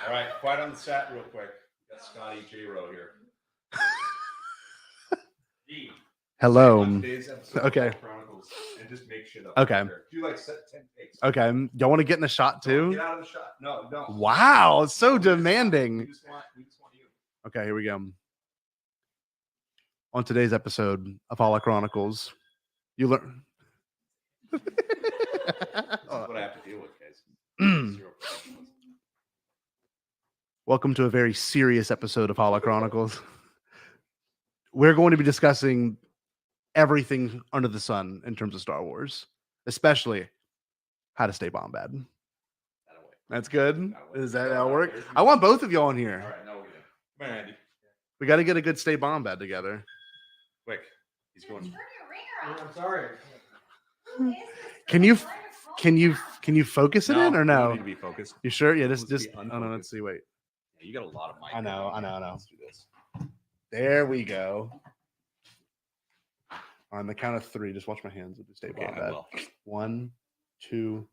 All right, quiet on the set real quick. We got Scotty J. Rowe here. Hello. Today's episode Okay. of Chronicles, and just make shit up. Okay. Do like 10 takes. Okay. Y'all want to get in the shot too? Get out of the shot. No, no. Wow, it's so demanding. We just want you. Okay, here we go. On today's episode of Holla Chronicles, you learn. This is what I have to deal with, guys. Zero professionalism. Welcome to a very serious episode of Holla Chronicles. We're going to be discussing everything under the sun in terms of Star Wars, especially how to stay bomb bad. That's good. Is that how it work? I want both of y'all in here. All right, now we're good. Come on, Andy. We got to get a good stay bomb bad together. Quick. He's going. Turn your ringer off. I'm sorry. Who is this? Can you Wonderful. can you focus it in or You no? need to be focused. You sure? Yeah, Let's just be oh no, let's unfocused. see. Wait. Yeah, you got a lot of mic. I know. Let's do this. There we go. On the count of three, just watch my hands. We'll do stay Okay, bomb I bad. will. 1, 2.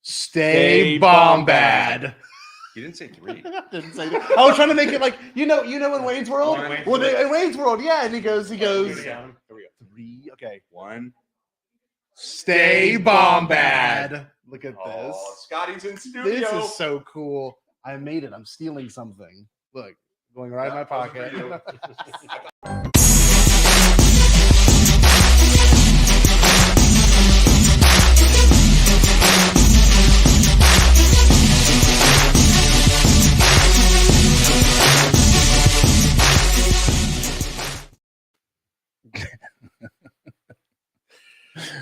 Stay Stay bomb bomb bad. You didn't say 3. Didn't say that. I was trying to make it like in Wayne's World. Oh, in Wayne's Well, World. in Wayne's World, yeah. And he goes. Here we go. 3. Okay. 1. Stay bomb bad. Look at Oh, this. Scotty's in studio. This is so cool. I made it. I'm stealing something. Look, going right in my pocket.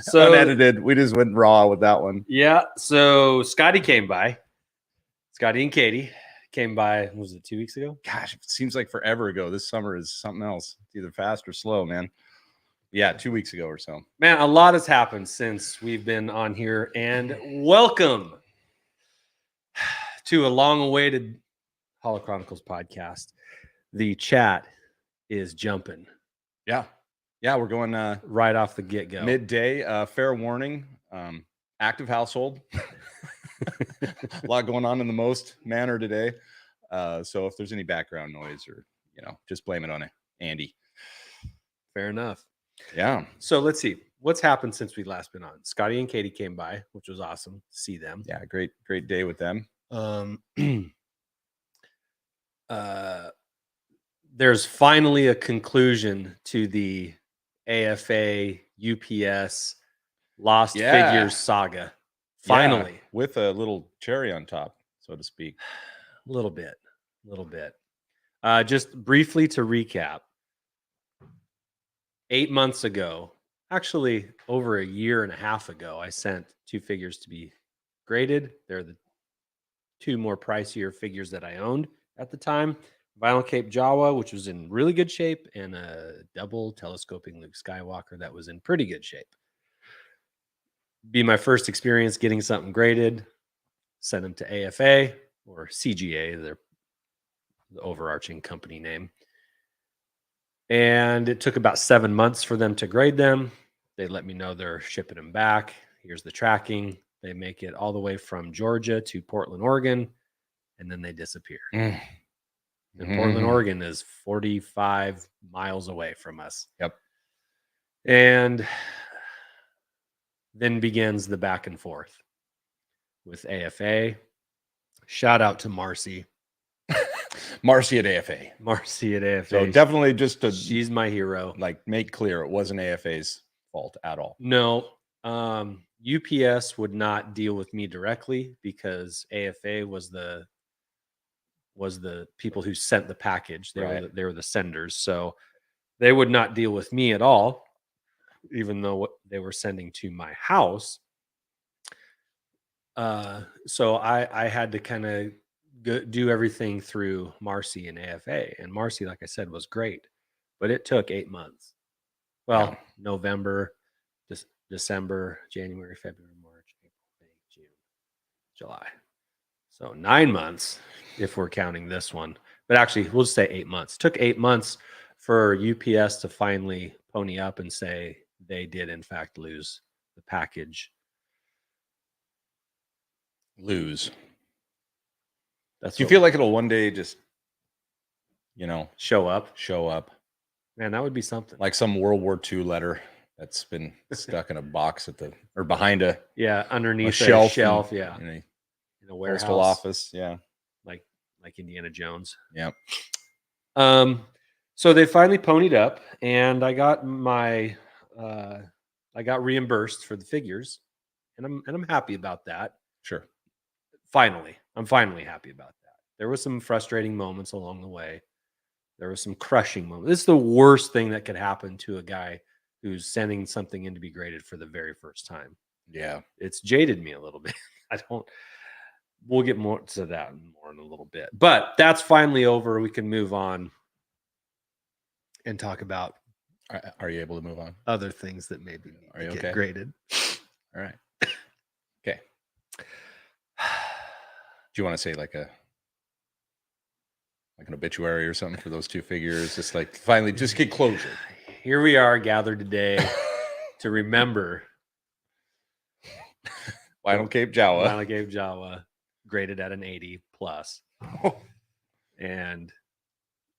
So unedited. We just went raw with that one. yeah, so Scotty came by. Scotty and Katie came by. Was it 2 weeks ago? Gosh, it seems like forever ago. This summer is something else. It's either fast or slow, man. Yeah, 2 weeks ago or so. Man, a lot has happened since we've been on here, and welcome to a long-awaited Holla Chronicles podcast. The chat is jumping Yeah. Yeah, we're going right off the get-go. midday. Fair warning. Active household. A lot going on in the most manner today. So if there's any background noise or, just blame it on Andy. Fair enough. Yeah. So let's see what's happened since we last been on. Scotty and Katie came by, which was awesome to see them. Yeah. Great day with them. There's finally a conclusion to the AFA UPS Lost Yeah. Figures saga. Finally, Yeah, with a little cherry on top, so to speak. a little bit. Just briefly to recap, 8 months ago, actually over a year and a half ago, I sent 2 figures to be graded. They're the 2 more pricier figures that I owned at the time. Vinyl Cape Jawa, which was in really good shape, and a double telescoping Luke Skywalker that was in pretty good shape. Be my first experience getting something graded. Send them to AFA or CGA, their the overarching company name. And it took about 7 months for them to grade them. They let me know they're shipping them back. Here's the tracking. They make it all the way from Georgia to Portland, Oregon, and then they disappear. And Portland, Oregon is 45 miles away from us. Yep. And then begins the back and forth with AFA. Shout out to Marcy. Marcy at AFA. Marcy at AFA. So definitely just to She's my hero. make clear, it wasn't AFA's fault at all. No, UPS would not deal with me directly because AFA was the people who sent the package. They were the senders, so they would not deal with me at all, even though what they were sending to my house. So I had to kind of do everything through Marcy and AFA, and Marcy, like I said, was great, but it took 8 months. Well, Yeah. November, December, January, February, March, April, May, June, July. So 9 months if we're counting this one. But actually, we'll just say 8 months. It took 8 months for UPS to finally pony up and say they did, in fact, lose the package. Lose. That's Do you what feel like it'll one day just, show up. show up Man, that would be something. like some World War II letter that's been stuck in a box or behind a underneath a shelf, shelf, in yeah, a in a warehouse, postal office. Yeah. like Indiana Jones. Yeah. So they finally ponied up, and I got reimbursed for the figures, and I'm happy about that. Sure. I'm finally happy about that. There were some frustrating moments along the way. There were some crushing moments. This is the worst thing that could happen to a guy who's sending something in to be graded for the very first time. Yeah. It's jaded me a little bit. We'll get more to that more in a little bit. But that's finally over. We can move on and talk about Are you able to move on? other things that maybe need Are to you get okay? graded. All right. Okay. Do you want to say like an obituary or something for those two figures? Just like finally just get closure. Here we are gathered today to remember Lionel Cape Jawa. Lionel Gabe Jawa graded at an 80 plus. And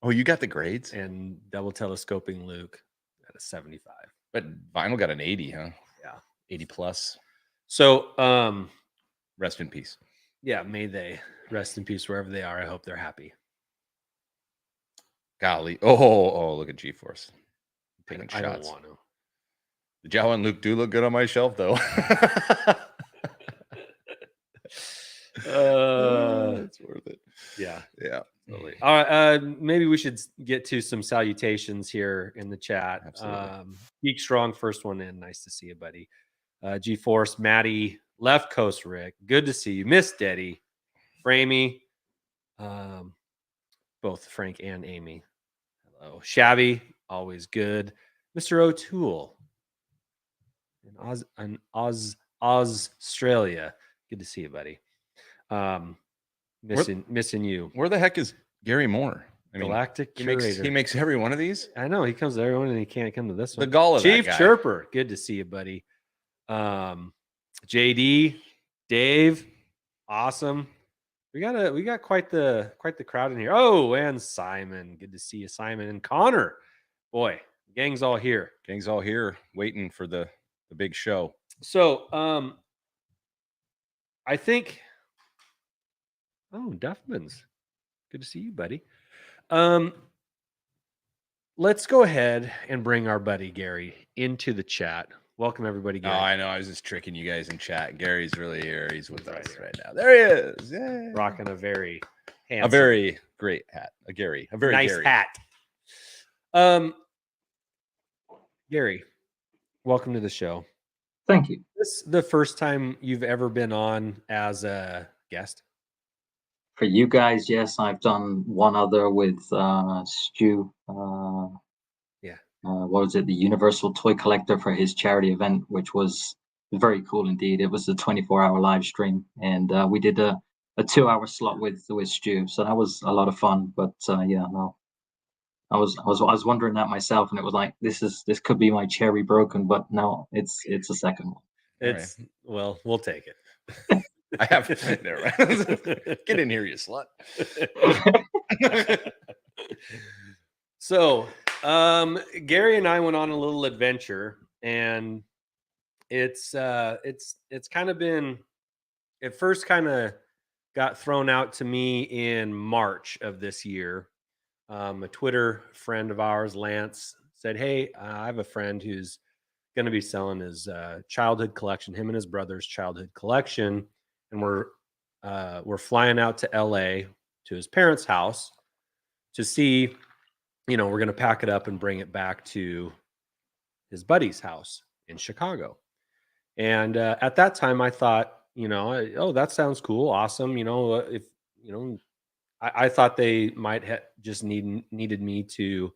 You got the grades? and double telescoping Luke at a 75. But Vinyl got an 80, huh? Yeah. 80 plus. So Rest in peace. yeah, may they rest in peace wherever they are. I hope they're happy. Golly. Oh, look at G-Force. Taking I don't shots. want to. The Jawa and Luke do look good on my shelf, though. It's worth it. Yeah. Yeah. Totally. All right. Maybe we should get to some salutations here in the chat. Absolutely. Geek Strong, first one in. Nice to see you, buddy. G Force, Maddie, Left Coast Rick. Good to see you. Miss Deddy, Framey, both Frank and Amy. Hello. Shabby, always good. Mr. O'Toole in Australia. Good to see you, buddy. Missing you. Where the heck is Gary Moore? I mean, Galactic he Curator. makes every one of these. I know he comes to everyone and he can't come to this one. The gall of Chief that guy. Chirper, good to see you, buddy. JD, Dave, awesome. We got quite the crowd in here. Oh, and Simon, good to see you, Simon, and Connor. Boy, gang's all here. Gang's all here waiting for the big show. So, I think. Oh, Duffman's. Good to see you, buddy. Let's go ahead and bring our buddy Gary into the chat. Welcome, everybody. Gary. Oh, I know. I was just tricking you guys in chat. Gary's really here. He's with us right now. There he is. Yeah. Rocking a very handsome, A very great hat. A very nice Gary. hat. Gary, welcome to the show. Thank you. This is the first time you've ever been on as a guest? For you guys, yes, I've done one other with Stu. What was it? The Universal Toy Collector for his charity event, which was very cool indeed. It was a 24-hour live stream, and we did a 2-hour slot with Stu, so that was a lot of fun. But yeah, no, I was wondering that myself, and it was like this could be my cherry broken, but no, it's a second one. It's well, we'll take it. I have there. Get in here, you slut. So, Gary and I went on a little adventure, and it's kind of been. It first kind of got thrown out to me in March of this year. A Twitter friend of ours, Lance, said, "Hey, I have a friend who's going to be selling his childhood collection. Him and his brother's childhood collection." And we're flying out to LA to his parents' house to see, we're going to pack it up and bring it back to his buddy's house in Chicago. And at that time, I thought, oh, that sounds cool, awesome. I thought they might just needed me to,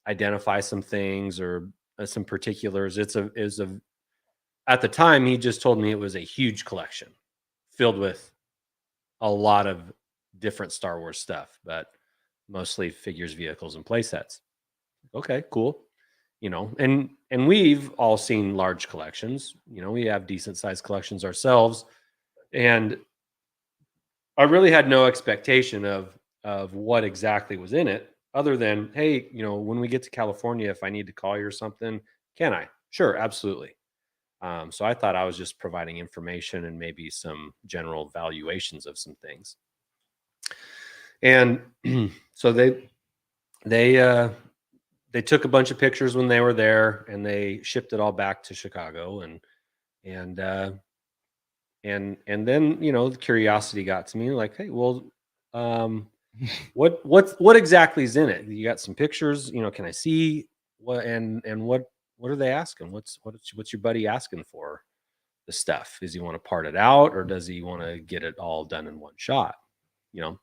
identify some things or some particulars. At the time, he just told me it was a huge collection filled with a lot of different Star Wars stuff, but mostly figures, vehicles, and play sets. Okay, cool. And we've all seen large collections. We have decent sized collections ourselves. And I really had no expectation of what exactly was in it, other than, hey, when we get to California, if I need to call you or something, can I? Sure, absolutely. So I thought I was just providing information and maybe some general valuations of some things. And so they took a bunch of pictures when they were there, and they shipped it all back to Chicago, and and then the curiosity got to me, like, hey, well, um, what exactly is in it? You got some pictures, can I see what, and what are they asking? What's your buddy asking for the stuff? Does he want to part it out, or does he want to get it all done in one shot?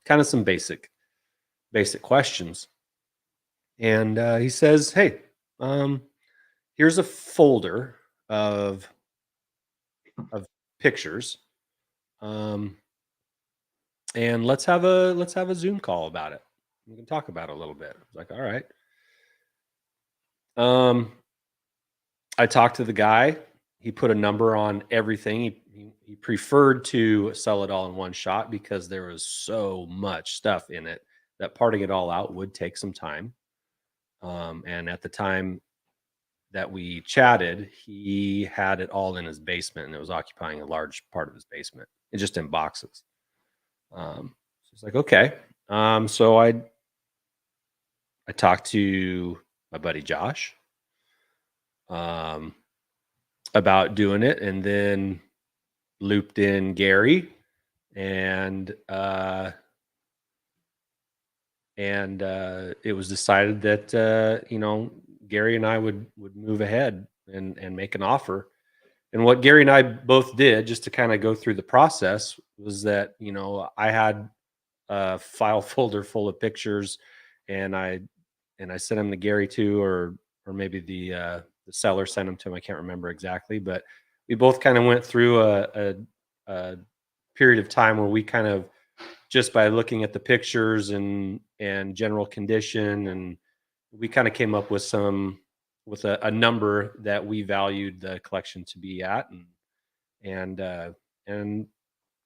Kind of some basic questions. And he says, hey, um, here's a folder of pictures, and let's have a Zoom call about it. We can talk about it a little bit. I was like, all right. I talked to the guy. He put a number on everything. He preferred to sell it all in one shot because there was so much stuff in it that parting it all out would take some time. And at the time that we chatted, he had it all in his basement, and it was occupying a large part of his basement, and just in boxes. So it's like, okay. So I talked to my buddy Josh about doing it, and then looped in Gary, and it was decided that Gary and I would move ahead and make an offer. And what Gary and I both did, just to kind of go through the process, was that I had a file folder full of pictures, and I sent them to Gary too, or maybe the seller sent them to him. I can't remember exactly, but we both kind of went through a period of time where we kind of, just by looking at the pictures and general condition, and we kind of came up with a number that we valued the collection to be at, and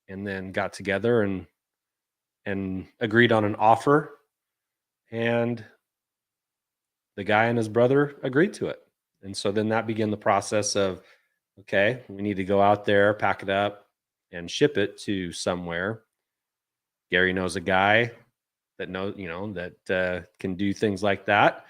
then got together and agreed on an offer, and the guy and his brother agreed to it. And so then that began the process of, okay, we need to go out there, pack it up, and ship it to somewhere. Gary knows a guy that can do things like that.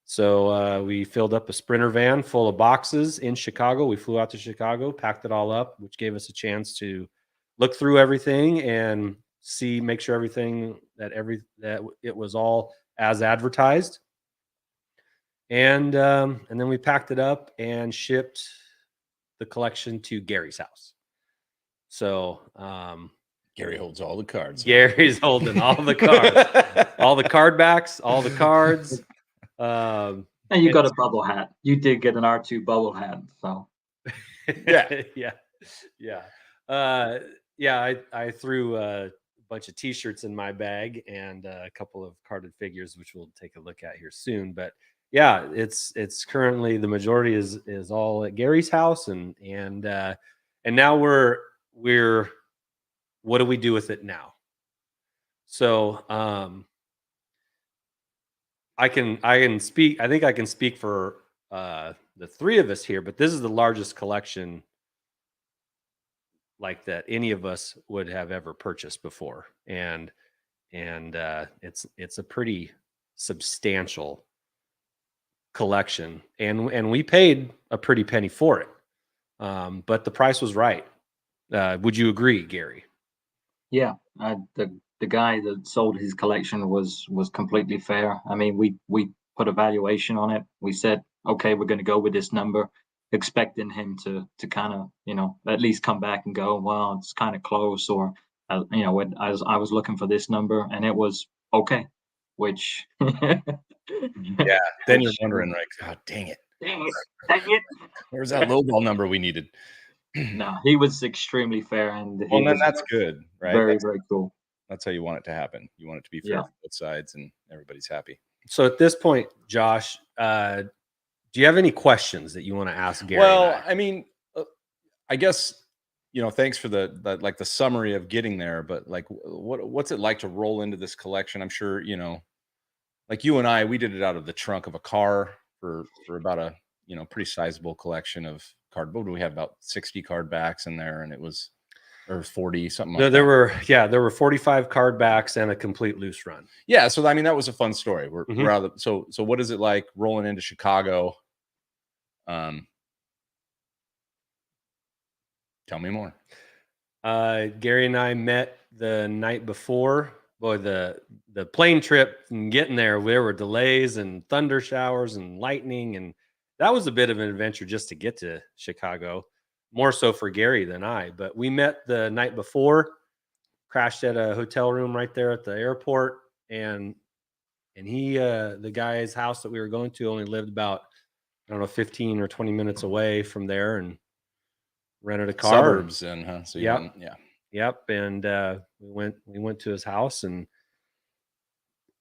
So we filled up a Sprinter van full of boxes in Chicago. We flew out to Chicago, packed it all up, which gave us a chance to look through everything and make sure that it was all as advertised. And then we packed it up and shipped the collection to Gary's house. So Gary holds all the cards. Gary's holding all the cards, all the card backs, all the cards. And you got a bubble hat. You did get an R2 bubble hat, so yeah. I threw a bunch of T-shirts in my bag and a couple of carded figures, which we'll take a look at here soon. But yeah, it's currently, the majority is all at Gary's house, and now we're what do we do with it now? So I can speak. I think I can speak for the three of us here, but this is the largest collection like that any of us would have ever purchased before, and it's a pretty substantial collection, and we paid a pretty penny for it, but the price was right. Would you agree, Gary? yeah. The guy that sold his collection was completely fair. I mean, we put a valuation on it. We said, okay, we're going to go with this number, expecting him to kind of at least come back and go, well, it's kind of close, or when I was looking for this number, and it was okay, which Yeah, then you're wondering, like, oh, dang it, where's that lowball number we needed? No, he was extremely fair, and Well, then that's good, right? Very cool. That's how you want it to happen. You want it to be fair for both sides, and everybody's happy. So at this point, Josh, do you have any questions that you want to ask Gary? Well, I mean, I guess thanks for the like the summary of getting there, but like what's it like to roll into this collection? I'm sure, like you and I, we did it out of the trunk of a car for about a, pretty sizable collection of card. What do we have? About 60 card backs in there, and it was or 40, something like There that. were 45 card backs and a complete loose run. Yeah, so I mean that was a fun story. We're Mhm. out of so what is it like rolling into Chicago? Tell me more. Gary and I met the night before. Boy, the plane trip and getting there were delays and thunder showers and lightning, and that was a bit of an adventure just to get to Chicago. More so for Gary than I. But we met the night before, crashed at a hotel room right there at the airport, and he the guy's house that we were going to only lived about, I don't know, 15 or 20 minutes away from there, and rented a car. Suburbs, and huh? So Yep. yeah. Yep, and we went to his house, and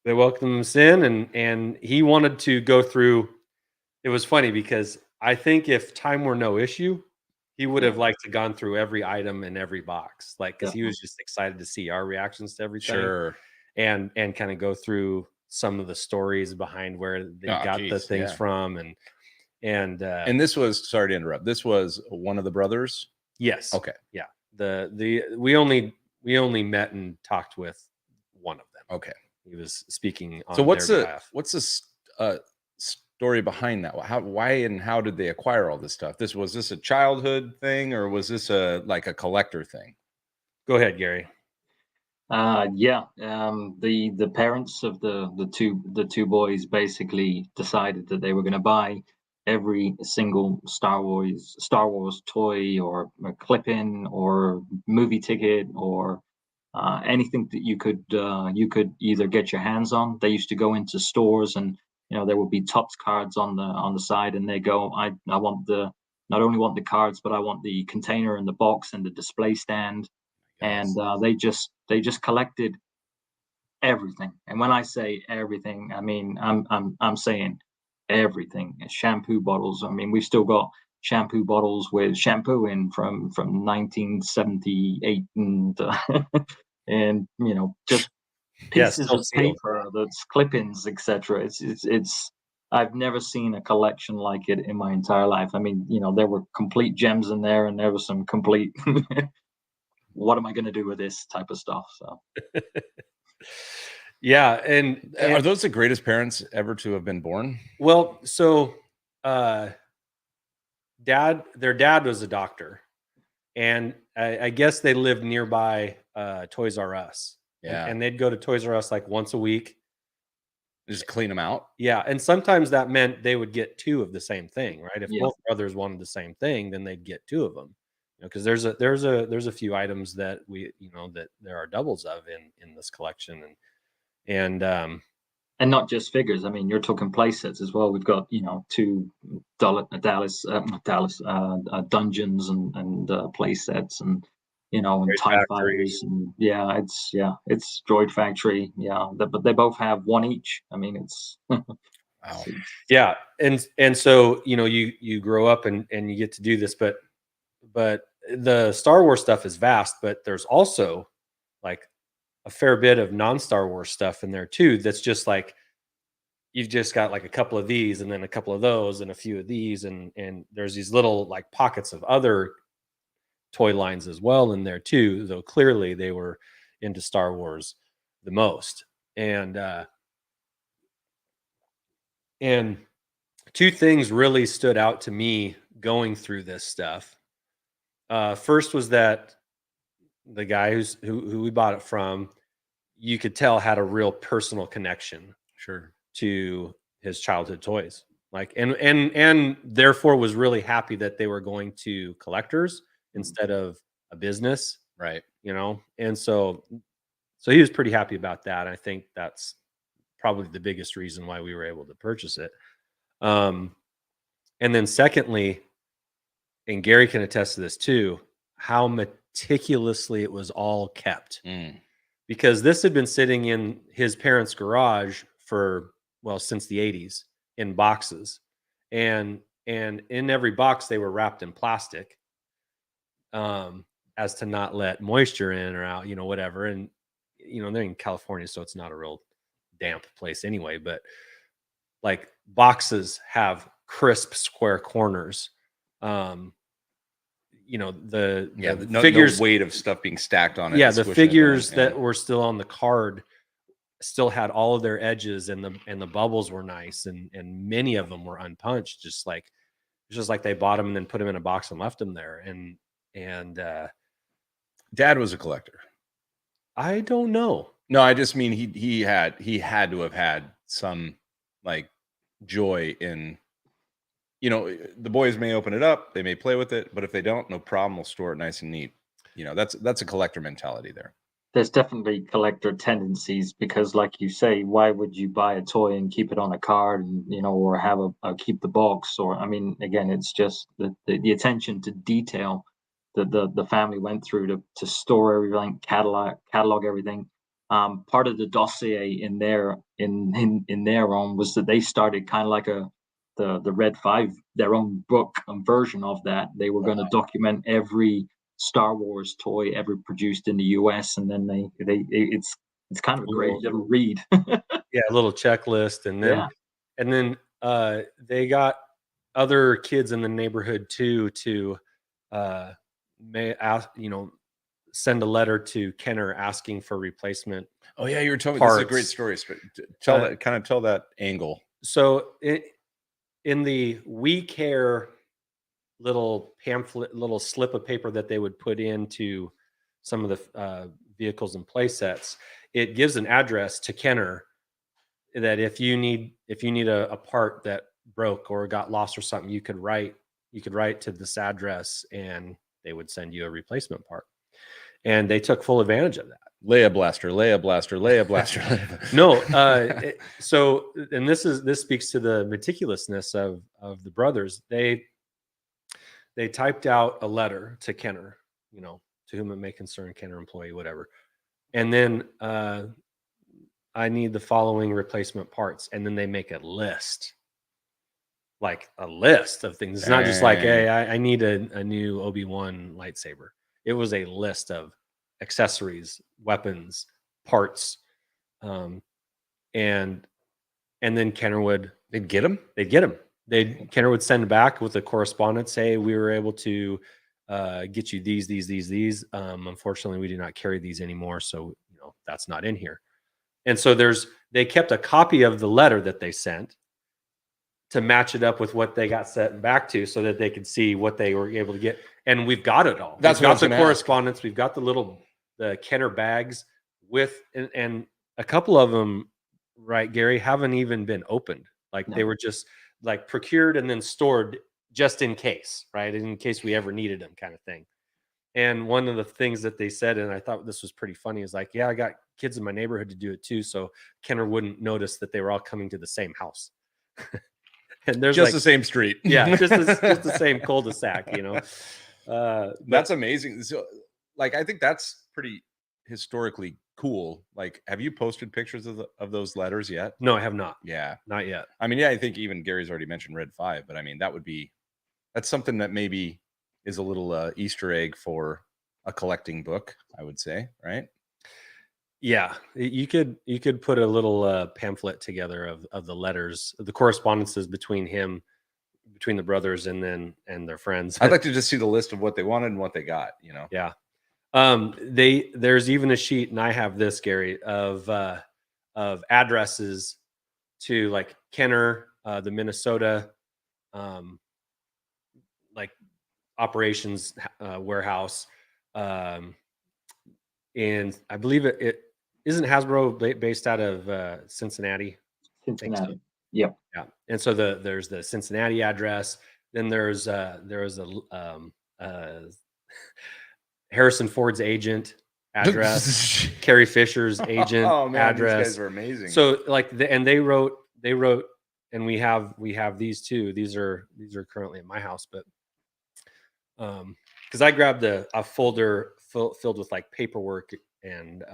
they welcomed us in, and he wanted to go through. It was funny because I think if time were no issue, he would have liked to gone through every item in every box, like because he was just excited to see our reactions to everything, Sure. and kind of go through some of the stories behind where they got the Geez, things yeah. from, and And this was, sorry to interrupt. This was one of the brothers. yes, Okay. yeah, we only met and talked with one of them. Okay. He was speaking on So what's their the behalf. story behind that? Why and how did they acquire all this stuff? Was this a childhood thing, or was this like a collector thing? Go ahead, Gary. The parents of the two boys basically decided that they were going to buy every single Star Wars toy or a clip-in or movie ticket or anything that you could either get your hands on. They used to go into stores, and there would be Topps cards on the side, and they go, I want the not only want the cards, but I want the container and the box and the display stand. And they just collected everything. And when I say everything, I mean I'm saying everything. Shampoo bottles. I mean, we've still got shampoo bottles with shampoo in from 1978, and and just Yeah, pieces still of sealed. paper, that's clip-ins, etc. It's I've never seen a collection like it in my entire life. I mean, there were complete gems in there, and there was some complete what am I going to do with this type of stuff. So Yeah, and Are those the greatest parents ever to have been born? well, so their dad was a doctor, and I guess they lived nearby Toys R Us. Yeah. And they'd go to Toys R Us like once a week. Just clean them out. Yeah, and sometimes that meant they would get two of the same thing, right? If Yeah. both brothers wanted the same thing, then they'd get two of them. Because there's a few items that that there are doubles of in this collection, and And not just figures. I mean, you're talking play sets as well. We've got two dungeons and play sets, and and Great TIE Factory. fighters, and it's Droid Factory. Yeah, but they both have one each. I mean, it's Wow. Yeah, and so you grow up and you get to do this, but the Star Wars stuff is vast, but there's also like a fair bit of non-Star Wars stuff in there too. That's just like you've just got like a couple of these, and then a couple of those, and a few of these, and there's these little like pockets of other toy lines as well in there too. Though clearly they were into Star Wars the most, and two things really stood out to me going through this stuff. First was that the guy who we bought it from, you could tell had a real personal connection Sure. to his childhood toys, like and therefore was really happy that they were going to collectors instead of a business, Right. And so he was pretty happy about that. I think that's probably the biggest reason why we were able to purchase it. And then secondly, and Gary can attest to this too, how meticulously it was all kept. Because this had been sitting in his parents' garage for, well, since the 80s in boxes. And in every box they were wrapped in plastic. as to not let moisture in or out, whatever. And they're in California, so it's not a real damp place anyway. But like boxes have crisp square corners. The figures, no weight of stuff being stacked on it. yeah, and the squishing it down, figures yeah. that were still on the card still had all of their edges, and the bubbles were nice, and many of them were unpunched, just like they bought them and then put them in a box and left them there. And Dad was a collector. I don't know. No, I just mean he had to have had some like joy in, the boys may open it up, they may play with it, but if they don't, no problem, we'll store it nice and neat. That's a collector mentality there. There's definitely collector tendencies because, like you say, why would you buy a toy and keep it on a card, and or have a keep the box? Or I mean, again, it's just the attention to detail that the family went through to store everything, catalog everything. Part of the dossier in their own was that they started kind of like the Red 5, their own book and version of that. They were going to document every Star Wars toy ever produced in the US, and then it's kind of a great little read. Yeah, a little checklist, and then they got other kids in the neighborhood too to send a letter to Kenner asking for replacement. Oh yeah, you were telling me this is a great parts. story. Tell that angle. So in the We Care little pamphlet, little slip of paper that they would put into some of the vehicles and play sets, it gives an address to Kenner that if you need a part that broke or got lost or something, you could write to this address and they would send you a replacement part. And they took full advantage of that. Leia blaster. No, so, and this speaks to the meticulousness of the brothers. They typed out a letter to Kenner, to whom it may concern, Kenner employee, whatever. And then I need the following replacement parts. And then they make a list, like a list of things. It's not just like, hey, I need a new Obi-Wan lightsaber. It was a list of accessories, weapons, parts. And then Kenner would, They'd get them. Kenner would send back with a correspondence, say, we were able to get you these. Unfortunately, we do not carry these anymore, so that's not in here. And so they kept a copy of the letter that they sent to match it up with what they got sent back to, so that they could see what they were able to get. And we've got it all. That's we've got what the correspondence. We've got the Kenner bags with, and a couple of them, right, Gary, haven't even been opened. Like they were just like procured and then stored just in case, right? In case we ever needed them, kind of thing. And one of the things that they said, and I thought this was pretty funny, is like, yeah, I got kids in my neighborhood to do it too, so Kenner wouldn't notice that they were all coming to the same house. And there's just the same street. Yeah, just the same cul-de-sac, That's amazing. So, like, I think that's pretty historically cool. Like, have you posted pictures of those letters yet? No, I have not. Yeah, not yet. I mean, yeah, I think even Gary's already mentioned Red 5, but I mean, that's something that maybe is a little Easter egg for a collecting book, I would say, right? Yeah, you could put a little pamphlet together of the letters, the correspondences between the brothers and their friends. I'd like to just see the list of what they wanted and what they got, Yeah. There's even a sheet, and I have this, Gary, of addresses to like Kenner, the Minnesota like operations warehouse, and I believe it isn't Hasbro based out of Cincinnati. Cincinnati. So. Yep. Yeah, and so there's the Cincinnati address. Then there was a Harrison Ford's agent address, Carrie Fisher's agent address. These guys are amazing. So like they wrote, and we have these too. These are currently at my house, but because I grabbed a folder filled with like paperwork and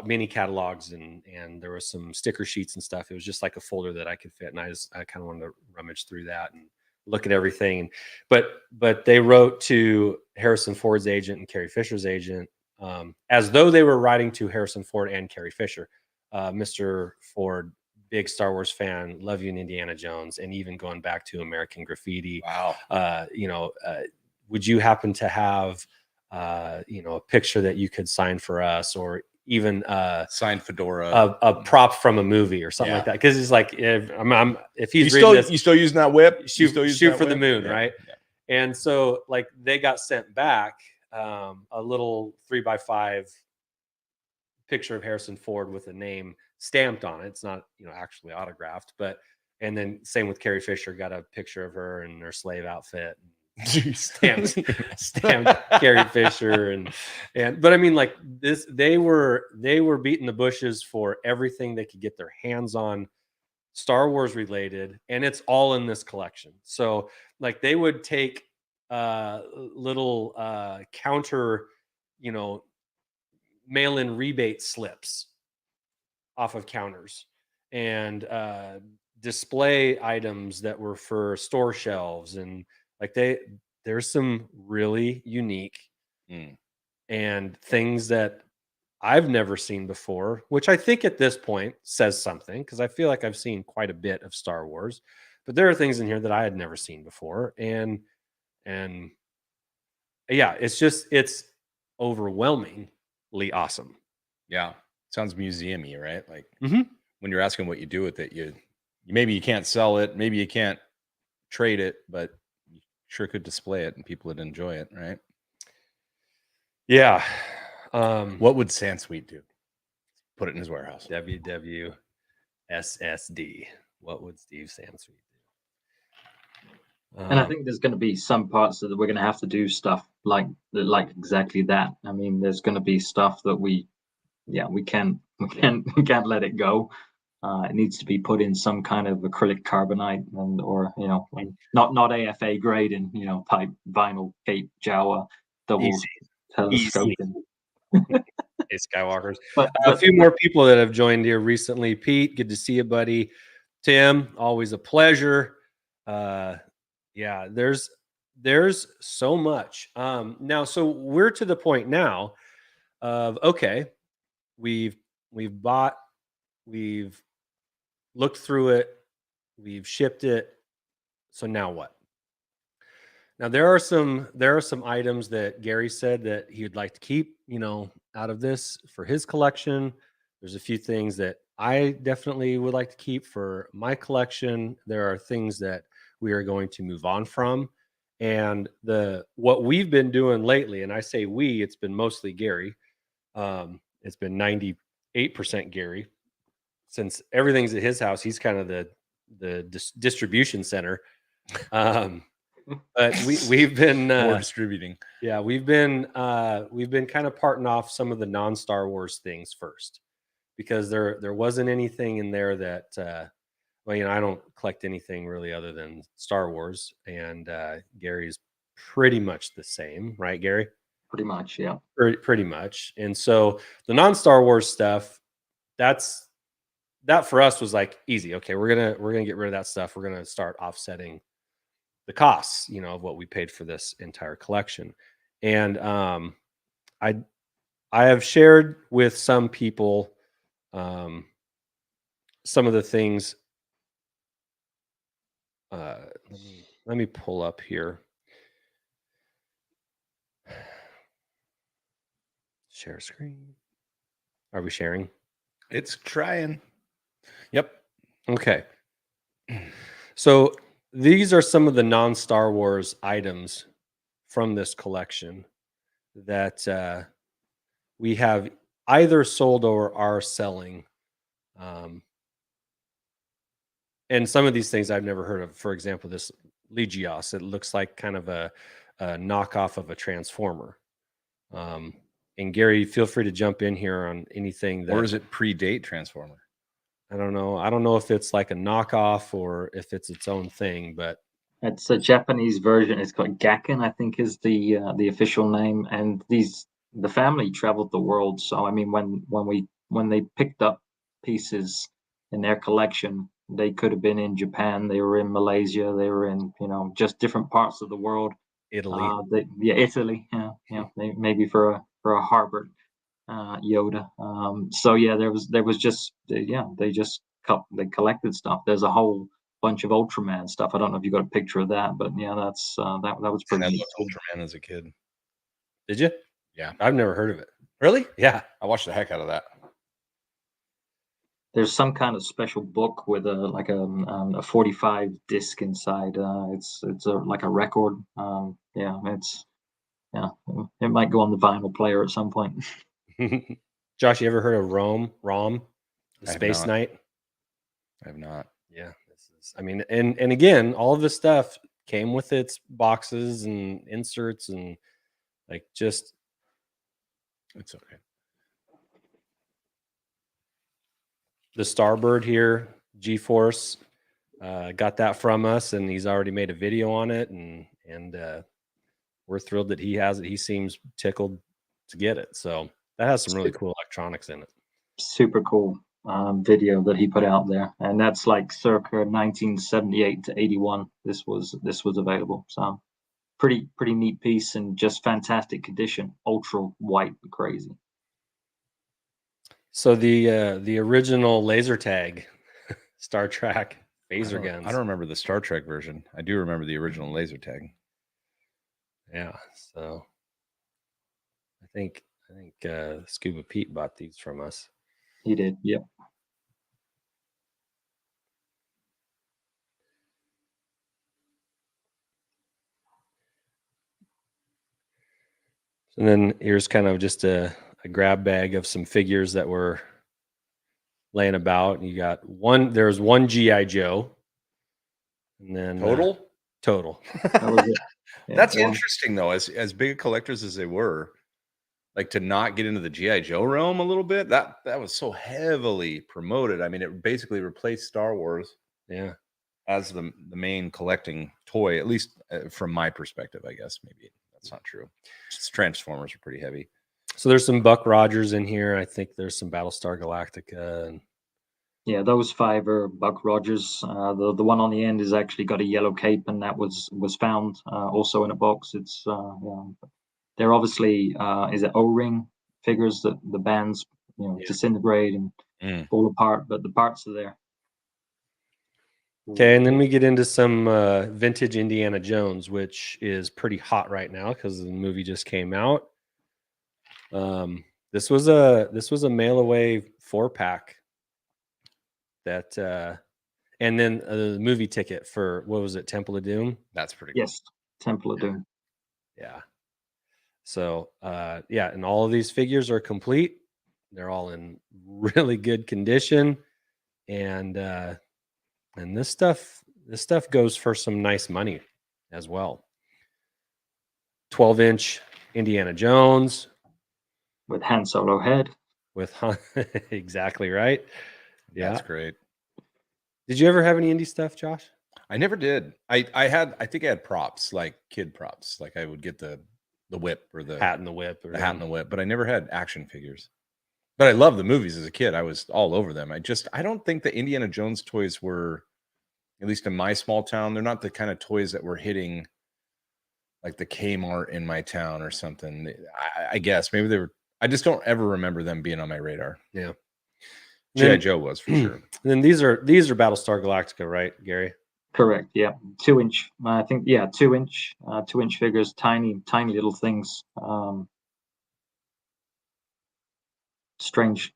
mini catalogs, and there was some sticker sheets and stuff. It was just like a folder that I could fit, and I kind of wanted to rummage through that and look at everything. But they wrote to Harrison Ford's agent and Carrie Fisher's agent as though they were writing to Harrison Ford and Carrie Fisher. Mr. Ford, big Star Wars fan, love you in Indiana Jones, and even going back to American Graffiti. Wow. Would you happen to have a picture that you could sign for us, or even Signed fedora. a prop from a movie or something like that? Because he's like, if he's reading this, you still using that whip? shoot, still using shoot that for the whip? moon, Yeah, right? yeah. And so like they got sent back a little 3x5 picture of Harrison Ford with a name stamped on it. It's not actually autographed, and then same with Carrie Fisher, got a picture of her in her slave outfit. stamped Carrie Fisher but I mean, like this, they were beating the bushes for everything they could get their hands on Star Wars related, and it's all in this collection. So like they would take little counter mail-in rebate slips off of counters and display items that were for store shelves, and like there's some really unique and things that I've never seen before, which I think at this point says something, because I feel like I've seen quite a bit of Star Wars, but there are things in here that I had never seen before, and yeah, it's overwhelmingly awesome. Yeah, sounds museum-y, right? Like Mhm. when you're asking what you do with it, you maybe you can't sell it, maybe you can't trade it, but you sure could display it and people would enjoy it, right? Yeah. What would Sansweet do? Put it in his warehouse. WWSSD. What would Steve Sansweet do? And I think there's going to be some parts that we're going to have to do stuff like exactly that. I mean, there's going to be stuff that we can't let it go. It needs to be put in some kind of acrylic carbonite or not AFA grade and type vinyl Cape Jawa double Easy. telescoping. Hey, Skywalkers. But A few more people that have joined here recently. Pete, good to see you, buddy. Tim, always a pleasure. Yeah, there's so much. Now, so we're to the point now of okay, we've bought, we've looked through it, we've shipped it. So now what? Now there are some items that Gary said that he would like to keep, out of this for his collection. There's a few things that I definitely would like to keep for my collection. There are things that we are going to move on from. And what we've been doing lately, and I say we, it's been mostly Gary. It's been 98% Gary. Since everything's at his house, he's kind of the distribution center. But we've been More distributing. Yeah, we've been kind of parting off some of the non-Star Wars things first, because there wasn't anything in there that I don't collect anything really other than Star Wars, and Gary's pretty much the same, right, Gary? Pretty much, yeah. Pretty much. And so the non-Star Wars stuff, that for us was like easy. Okay, we're gonna get rid of that stuff. We're gonna start offsetting the costs, of what we paid for this entire collection. And I have shared with some people some of the things. Let me pull up here. Share screen. Are we sharing? It's trying. Yep. Okay. So these are some of the non-Star Wars items from this collection that we have either sold or are selling. And some of these things I've never heard of. For example, this Legios, it looks like kind of a knockoff of a Transformer. And Gary, feel free to jump in here on anything that... Or is it predate Transformer? I don't know. I don't know if it's like a knockoff or if it's its own thing, but it's a Japanese version. It's called Gakken, I think, is the official name. And the family traveled the world. So I mean, when they picked up pieces in their collection, They could have been in Japan. They were in Malaysia. They were in, just different parts of the world. Italy. Italy. Yeah, maybe for a Harvard Yoda. So yeah, there was just they collected stuff. There's a whole bunch of Ultraman stuff. I don't know if you got a picture of that, but yeah, that's that was And I pretty neat. loved Ultraman as a kid. Did you? Yeah. I've never heard of it. Really? Yeah. I watched the heck out of that. There's some kind of special book with a 45 disc inside. It's like a record. Yeah, it might go on the vinyl player at some point. Josh, you ever heard of ROM, the I have Space not. Knight? I have not. Yeah, this is. I mean, and again, all of this stuff came with its boxes and inserts and like just It's okay. the Starbird here, G-Force, got that from us, and he's already made a video on it, and we're thrilled that he has it. He seems tickled to get it, so that has some really cool electronics in it. Super cool video that he put out there, and that's like circa 1978 to 81. This was available, so pretty neat piece and just fantastic condition. Ultra white, crazy. So the original laser tag, Star Trek phaser guns. I don't remember the Star Trek version. I do remember the original laser tag. Yeah, so I think Scuba Pete bought these from us. He did, yep. And then here's kind of just a grab bag of some figures that were laying about. And you got there's one GI Joe, and then Total. That was it. Yeah, That's one. interesting though. As big collectors as they were, like to not get into the GI Joe realm a little bit. That was so heavily promoted. I mean, it basically replaced Star Wars. Yeah, as the main collecting toy, at least from my perspective. I guess maybe that's not true. Just Transformers are pretty heavy. So there's some Buck Rogers in here. I think there's some Battlestar Galactica. And Yeah, those 5 are Buck Rogers. The one on the end has actually got a yellow cape, and that was found also in a box. It's they're obviously is it O-ring figures that the bands disintegrate and fall apart, but the parts are there. Okay, and then we get into some vintage Indiana Jones, which is pretty hot right now because the movie just came out. This was a mail away 4-pack that and then the movie ticket for what was it, Temple of Doom? That's pretty Yes, Temple of Doom. Yeah. So yeah, and all of these figures are complete. They're all in really good condition, and this stuff goes for some nice money as well. 12-inch Indiana Jones With Han Solo head. with exactly right. Yeah, That's great. Did you ever have any indie stuff, Josh? I never did. I think I had props, like kid props. Like I would get the whip or the Hat and the Whip. the hat and the whip, but I never had action figures. But I loved the movies as a kid. I was all over them. I don't think the Indiana Jones toys were, at least in my small town, they're not the kind of toys that were hitting like the Kmart in my town or something. I guess maybe they were. I just don't ever remember them being on my radar. Yeah. G.I. Joe was for sure. And then these are Battlestar Galactica, right, Gary? Correct. Yeah, 2-inch. I think 2-inch, 2-inch figures, tiny little things. Strange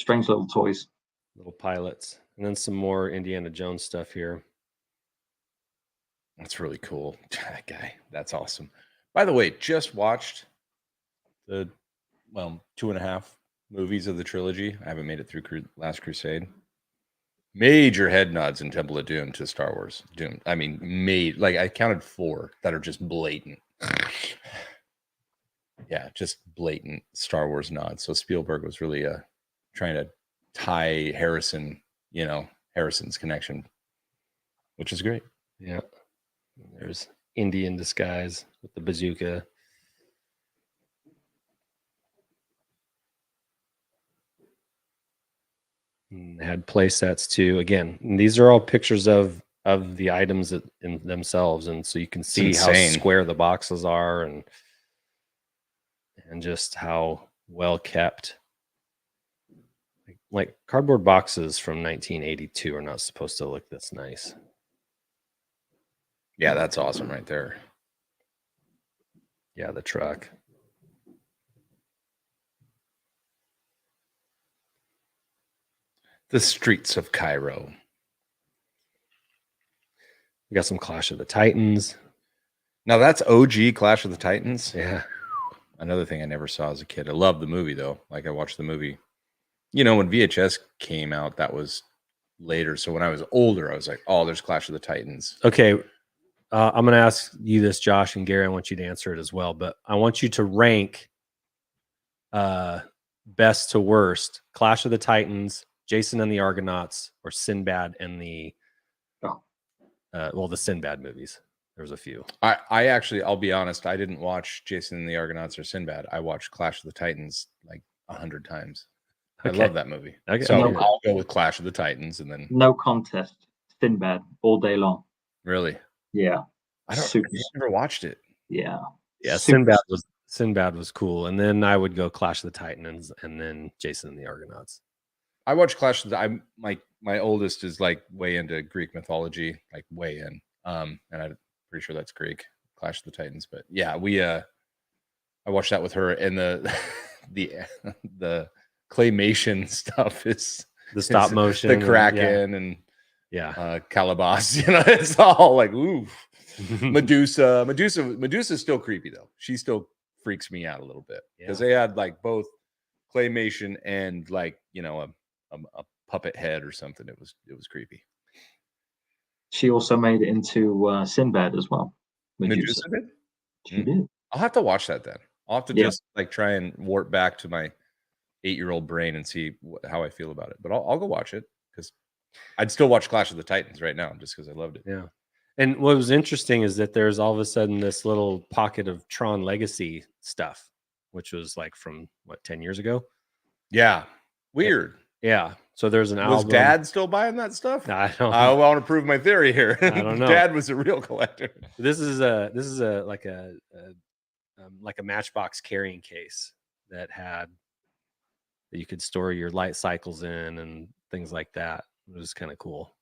little toys. Little pilots, and then some more Indiana Jones stuff here. That's really cool. That guy. That's awesome. By the way, just watched the 2.5 movies of the trilogy. I haven't made it through Last Crusade. Major head nods in Temple of Doom to Star Wars. Doom. I mean, I counted 4 that are just blatant. Yeah, just blatant Star Wars nods. So Spielberg was really trying to tie Harrison's connection, which is great. Yeah. There's Indy in disguise with the bazooka. And they had play sets too. Again, and these are all pictures of the items in themselves, and so you can see how insane. square the boxes are, and just how well kept. Like cardboard boxes from 1982 are not supposed to look this nice. Yeah, that's awesome right there. Yeah, the truck. The streets of Cairo. We got some Clash of the Titans. Now that's OG Clash of the Titans. Yeah. Another thing I never saw as a kid. I loved the movie though. Like I watched the movie. You know, when VHS came out, that was later. So when I was older, I was like, oh, there's Clash of the Titans. Okay. I'm going to ask you this, Josh and Gary. I want you to answer it as well, but I want you to rank best to worst: Clash of the Titans, Jason and the Argonauts, or Sinbad and the the Sinbad movies. There's a few. I actually, I'll be honest, I didn't watch Jason and the Argonauts or Sinbad. I watched Clash of the Titans like 100 times. Okay. I love that movie. Okay. So No. I'll go with Clash of the Titans, and then No contest. Sinbad all day long. really, Yeah. I Super. never watched it. Yeah. Yeah, Super- Sinbad was cool, and then I would go Clash of the Titans, and then Jason and the Argonauts. I watch Clash of the. I'm my oldest is like way into Greek mythology, like way in. And I'm pretty sure that's Greek. Clash of the Titans, but yeah, I watched that with her, and the the claymation stuff is The stop motion, the and- Kraken, and yeah. Calabas. You know, it's all like ooh. Medusa is still creepy though. She still freaks me out a little bit because they had like both claymation and like, you know, a puppet head or something. It was creepy. She also made it into Sinbad as well. Medusa did? She did. I'll have to watch that then. I'll have to Yeah. just like try and warp back to my 8-year-old brain and see how I feel about it. But I'll go watch it because I'd still watch Clash of the Titans right now just because I loved it. Yeah. And what was interesting is that there's all of a sudden this little pocket of Tron Legacy stuff, which was like from 10 years ago. Yeah. Weird. Yeah. So there's an Was album. Dad still buying that stuff? I don't I want to prove my theory here. I don't know. Dad was a real collector. This is a like a Matchbox carrying case that you could store your light cycles in and things like that. It was kind of cool.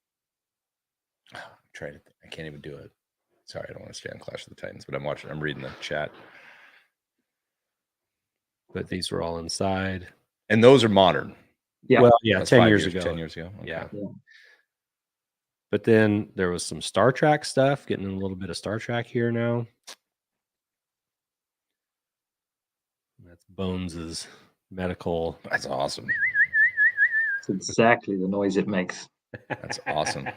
I can't even do it. Sorry, I don't want to stay on Clash of the Titans, but I'm reading the chat. But these were all inside. And those are modern. Yeah. Well, yeah, That's 10 5 years ago. 10 years ago. Okay. Yeah. Yeah. But then there was some Star Trek stuff, getting a little bit of Star Trek here now. That's Bones's medical. That's awesome. It's exactly the noise it makes. That's awesome.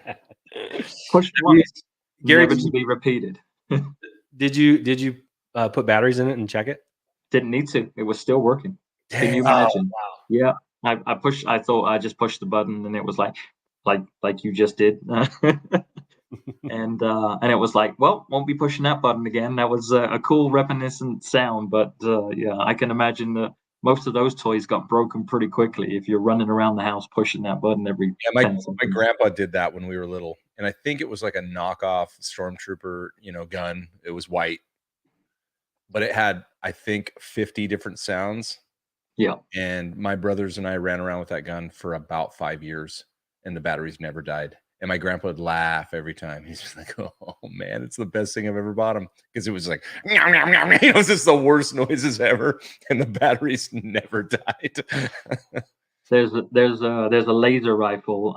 Push once, Gary, never to be repeated. Did you put batteries in it and check it? Didn't need to. It was still working. Can you Dang. imagine? Wow. Yeah. I thought I just pushed the button and it was like you just did. and it was like, well, won't be pushing that button again. That was a cool reminiscent sound, but yeah, I can imagine that most of those toys got broken pretty quickly if you're running around the house pushing that button every Yeah, my 10 seconds. grandpa did that when we were little, and I think it was like a knockoff stormtrooper, gun. It was white, but it had, I think, 50 different sounds. Yeah. And my brothers and I ran around with that gun for about 5 years, and the batteries never died. And my grandpa would laugh every time. He's just like, "Oh man, it's the best thing I've ever bought him," because it was like, meow, meow, meow, meow. It was just the worst noises ever, and the batteries never died. There's a laser rifle,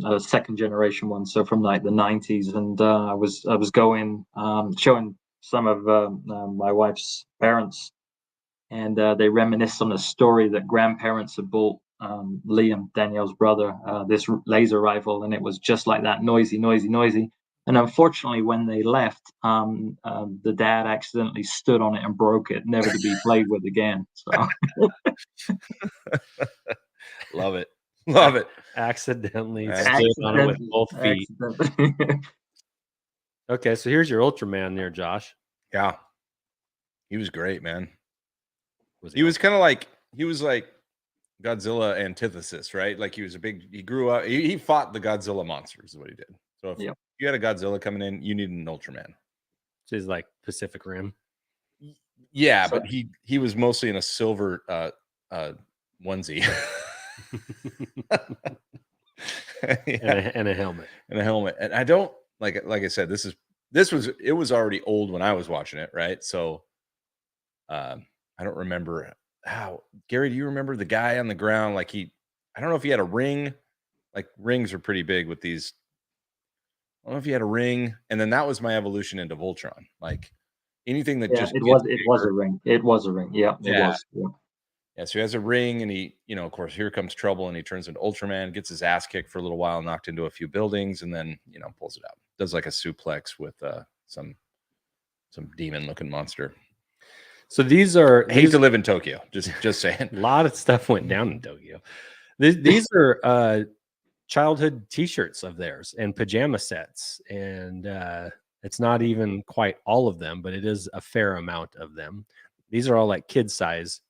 a second generation one, so from like the 90s, and I was going showing some of my wife's parents, and they reminisce on a story that grandparents had bought Liam, Danielle's brother, this laser rifle, and it was just like that, noisy. And unfortunately, when they left, the dad accidentally stood on it and broke it, never to be played with again. So. Love it. Love it. Accidentally Accidentally. stood on it with both feet. Accidentally. Okay, so here's your Ultraman there, Josh. Yeah. He was great, man. Was He was kind of like, he was like Godzilla antithesis, right? Like he grew up, he fought the Godzilla monsters is what he did. So if Yep. you had a Godzilla coming in, you needed an Ultraman. So he's like Pacific Rim. Yeah, So- but he was mostly in a silver onesie. Yeah, and a helmet. and a helmet. And I don't like I said, it was already old when I was watching it, right? So I don't remember how. Gary, do you remember the guy on the ground? Like I don't know if he had a ring. Like rings are pretty big with these. I don't know if he had a ring, and then that was my evolution into Voltron. Like anything that Yeah, just it gets was a bigger. ring. It was a ring. Yeah, it Yeah. was. Yeah. Yeah, so he has a ring, and he, of course, here comes trouble, and he turns into Ultraman, gets his ass kicked for a little while, knocked into a few buildings, and then pulls it out. Does like a suplex with some demon-looking monster. So these are I hate to live in Tokyo. Just saying. a lot of stuff went down in Tokyo. These are childhood T-shirts of theirs and pajama sets, and it's not even quite all of them, but it is a fair amount of them. These are all like kid size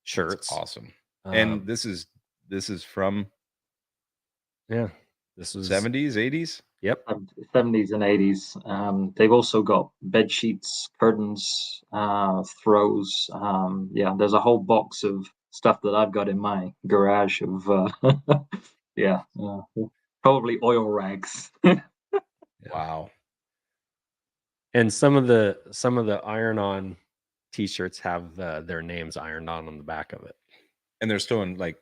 shirts. That's awesome. And Um, this is from yeah, this was 70s, 80s. Yep. 70s and 80s. They've also got bed sheets, curtains, throws. Yeah, there's a whole box of stuff that I've got in my garage of yeah, probably oil rags. Wow. And some of the iron-on T-shirts have their names ironed on the back of it. And they're still in like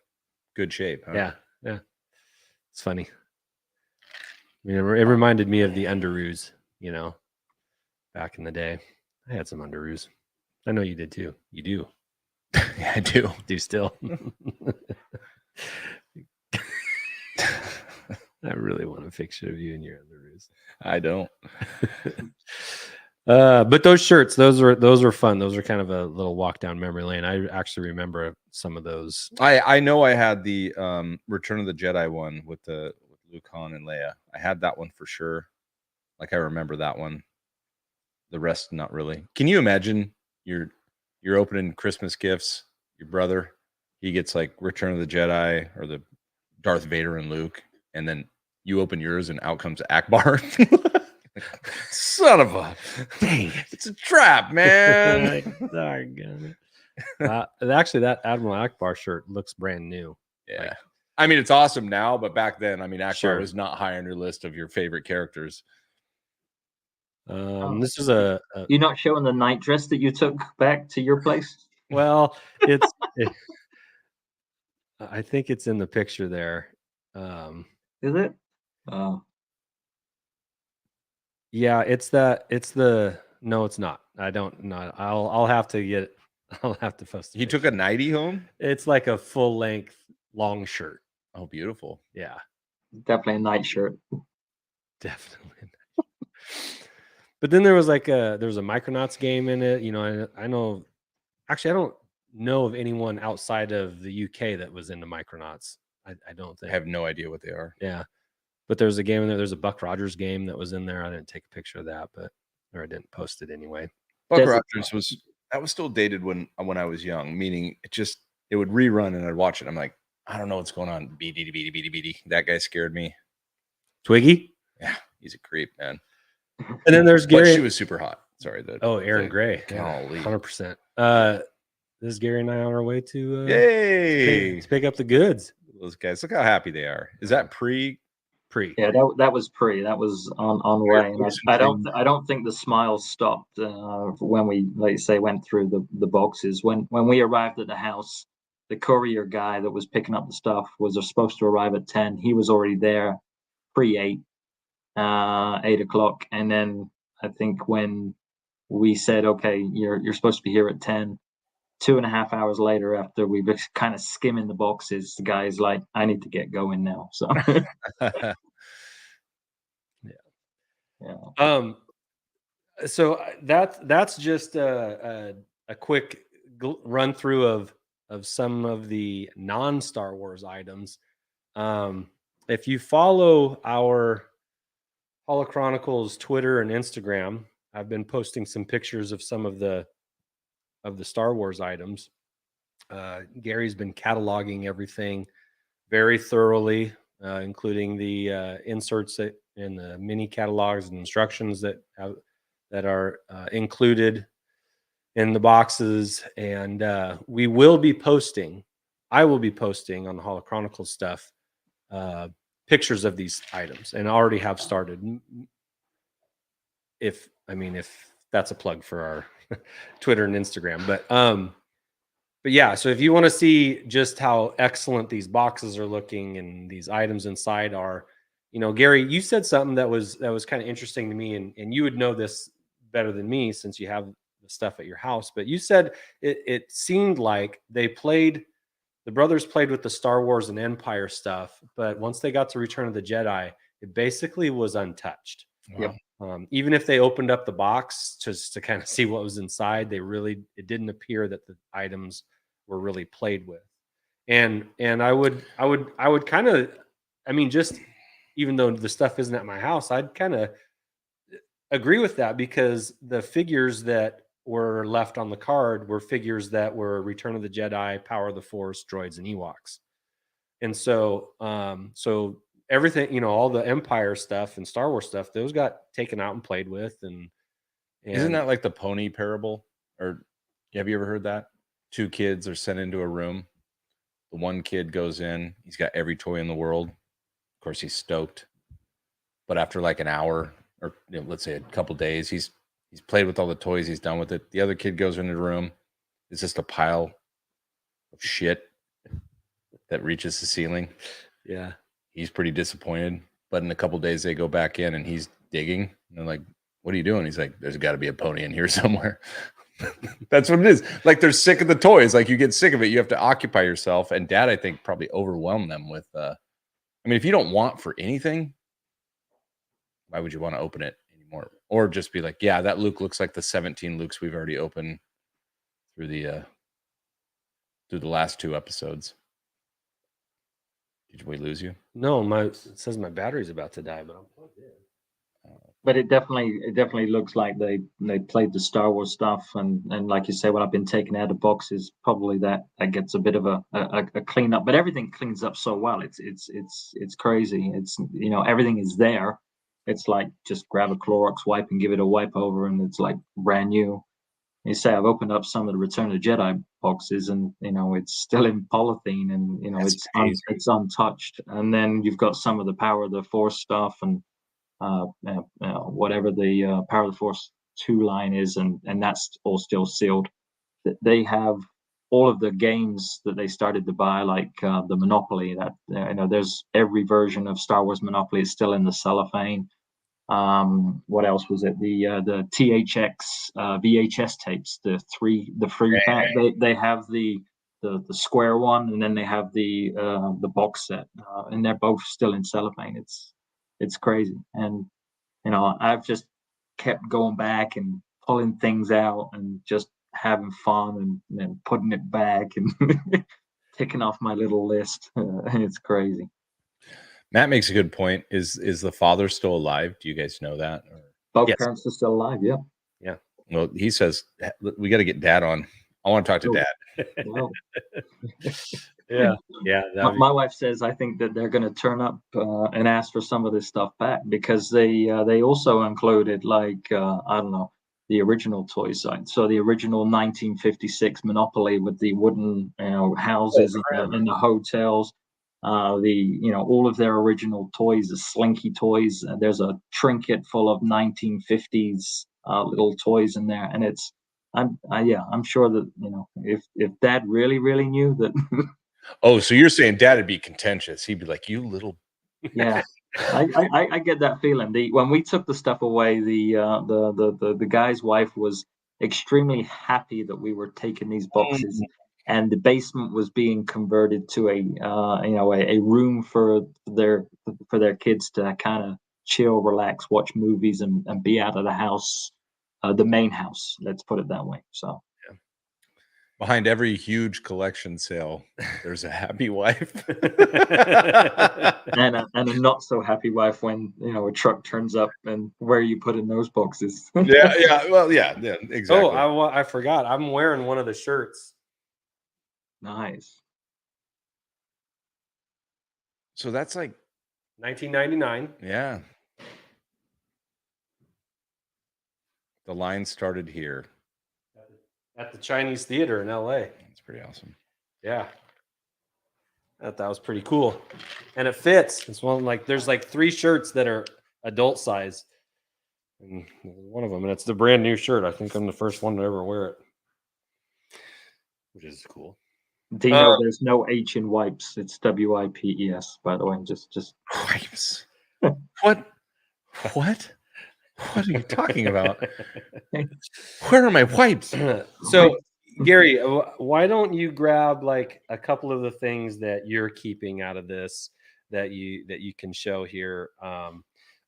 good shape. Huh? Yeah. It's funny. I mean, it reminded me of the underoos, back in the day. I had some underoos. I know you did too. You do. Yeah, I do. Do still. I really want a picture of you in your underoos. I don't. But those shirts, those were fun. Those are kind of a little walk down memory lane. I actually remember some of those. I know I had the Return of the Jedi one with Luke, Han, and Leia. I had that one for sure. Like I remember that one. The rest, not really. Can you imagine you're opening Christmas gifts? Your brother, he gets like Return of the Jedi or the Darth Vader and Luke, and then you open yours and out comes Akbar. Son of a dang! It's a trap, man. Actually, that Admiral Akbar shirt looks brand new. Yeah. Like, I mean, it's awesome now, but back then, I mean, Akbar Sure. was not high on your list of your favorite characters. This is a You're not showing the night dress that you took back to your place? well, I think it's in the picture there. Is it? Yeah, no, it's not. I don't know. I'll have to get it. I'll have to post it. He took a nightie home. It's like a full length long shirt. Oh, beautiful. Yeah, Definitely a night shirt. definitely. But then there was a Micronauts game in it. I know. Actually, I don't know of anyone outside of the UK that was into Micronauts. I don't I think. have no idea what they are. Yeah, but there's a game in there. There's a Buck Rogers game that was in there. I didn't take a picture of that, or I didn't post it anyway. Buck There's a- Rogers was still dated when I was young, meaning it would rerun and I'd watch it. I'm like, I don't know what's going on. Beady. That guy scared me. Twiggy. Yeah, he's a creep, man. And then there's But Gary. she was super hot. Sorry. Aaron Gray. Golly. 100%. This is Gary and I on our way to Yay! to pick up the goods. Those guys, look how happy they are. Is that pre? Yeah, that was pre. That was on way. And I don't think the smiles stopped when we, like you say, went through the boxes. When we arrived at the house, the courier guy that was picking up the stuff was supposed to arrive at 10. He was already there pre 8 o'clock. And then I think when we said, okay, you're supposed to be here at 10, 2.5 hours later, after we've kind of skimming the boxes, the guy's like, I need to get going now. So yeah. So that's just a quick run through of some of the non-Star Wars items. If you follow our Holochronicles Twitter and Instagram, I've been posting some pictures of some of the Star Wars items. Gary's been cataloging everything very thoroughly, including the inserts in the mini catalogs and instructions that are included in the boxes. And we will be posting. I will be posting on the Holo Chronicles stuff pictures of these items, and already have started. If that's a plug for our Twitter and Instagram, but yeah, so if you want to see just how excellent these boxes are looking and these items inside are, Gary, you said something that was kind of interesting to me, and you would know this better than me since you have the stuff at your house. But you said it seemed like the brothers played with the Star Wars and Empire stuff, but once they got to Return of the Jedi, it basically was untouched. Wow. Even if they opened up the box just to kind of see what was inside, it didn't appear that the items were really played with. And I would kind of, just even though the stuff isn't at my house, I'd kind of agree with that, because the figures that were left on the card were figures that were Return of the Jedi, Power of the Force, droids, and Ewoks. And so, everything, all the Empire stuff and Star Wars stuff, those got taken out and played with. And isn't that like the pony parable? Or have you ever heard that? Two kids are sent into a room. The one kid goes in, he's got every toy in the world. Of course, he's stoked. But after like an hour, or let's say a couple days, he's played with all the toys, he's done with it. The other kid goes into the room. It's just a pile of shit that reaches the ceiling. Yeah. He's pretty disappointed. But in a couple days, they go back in and he's digging. And they're like, "What are you doing?" He's like, "There's got to be a pony in here somewhere." That's what it is. Like, they're sick of the toys. Like, you get sick of it. You have to occupy yourself. And Dad, I think, probably overwhelmed them with, if you don't want for anything, why would you want to open it anymore? Or just be like, yeah, that Luke looks like the 17 Lukes we've already opened through the last 2 episodes. Did we lose you? No, it says my battery's about to die, but I'm plugged in. But it definitely looks like they played the Star Wars stuff, and like you say, what I've been taken out of boxes, probably that gets a bit of a cleanup. But everything cleans up so well. It's crazy. It's everything is there. It's like just grab a Clorox wipe and give it a wipe over, and it's like brand new. You say I've opened up some of the Return of the Jedi boxes, and it's still in polythene, and it's untouched. And then you've got some of the Power of the Force stuff, and whatever the Power of the Force 2 line is, and that's all still sealed. They have all of the games that they started to buy, like the Monopoly. That there's every version of Star Wars Monopoly is still in the cellophane. What else was it? The THX VHS tapes, the free pack. They have the square one, and then they have the box set, and they're both still in cellophane. It's crazy. And I've just kept going back and pulling things out and just having fun and putting it back and ticking off my little list. It's crazy. Matt makes a good point. Is the father still alive? Do you guys know that? Or? Both Yes. parents are still alive. Yeah. Yeah. Well, he says we got to get Dad on. I want to talk to Dad. Well, Yeah. my wife says I think that they're going to turn up and ask for some of this stuff back, because they also included, like I don't know, the original toy side. So the original 1956 Monopoly with the wooden houses in the hotels. All of their original toys, the Slinky toys. There's a trinket full of 1950s little toys in there, and I'm sure that if Dad really knew that. Oh, so you're saying Dad'd be contentious? He'd be like, "You little." Yeah, I get that feeling. When we took the stuff away, the guy's wife was extremely happy that we were taking these boxes, and the basement was being converted to a room for their kids to kind of chill, relax, watch movies, and be out of the house, the main house. Let's put it that way. So. Behind every huge collection sale, there's a happy wife. and a not so happy wife when a truck turns up, and where are you putting those boxes? Yeah. Well, yeah, exactly. Oh, I forgot. I'm wearing one of the shirts Nice. So that's like, 1999. yeah. The line started here. At the Chinese Theater in LA. That's pretty awesome. Yeah. I thought that was pretty cool. And it fits. It's one like there's like 3 shirts that are adult size. And one of them, and it's the brand new shirt. I think I'm the first one to ever wear it. Which is cool. Do you know there's no H in wipes? It's WIPES, by the way. Just Wipes. What? What? What are you talking about? Where are my wipes? So, Gary, why don't you grab like a couple of the things that you're keeping out of this that you can show here?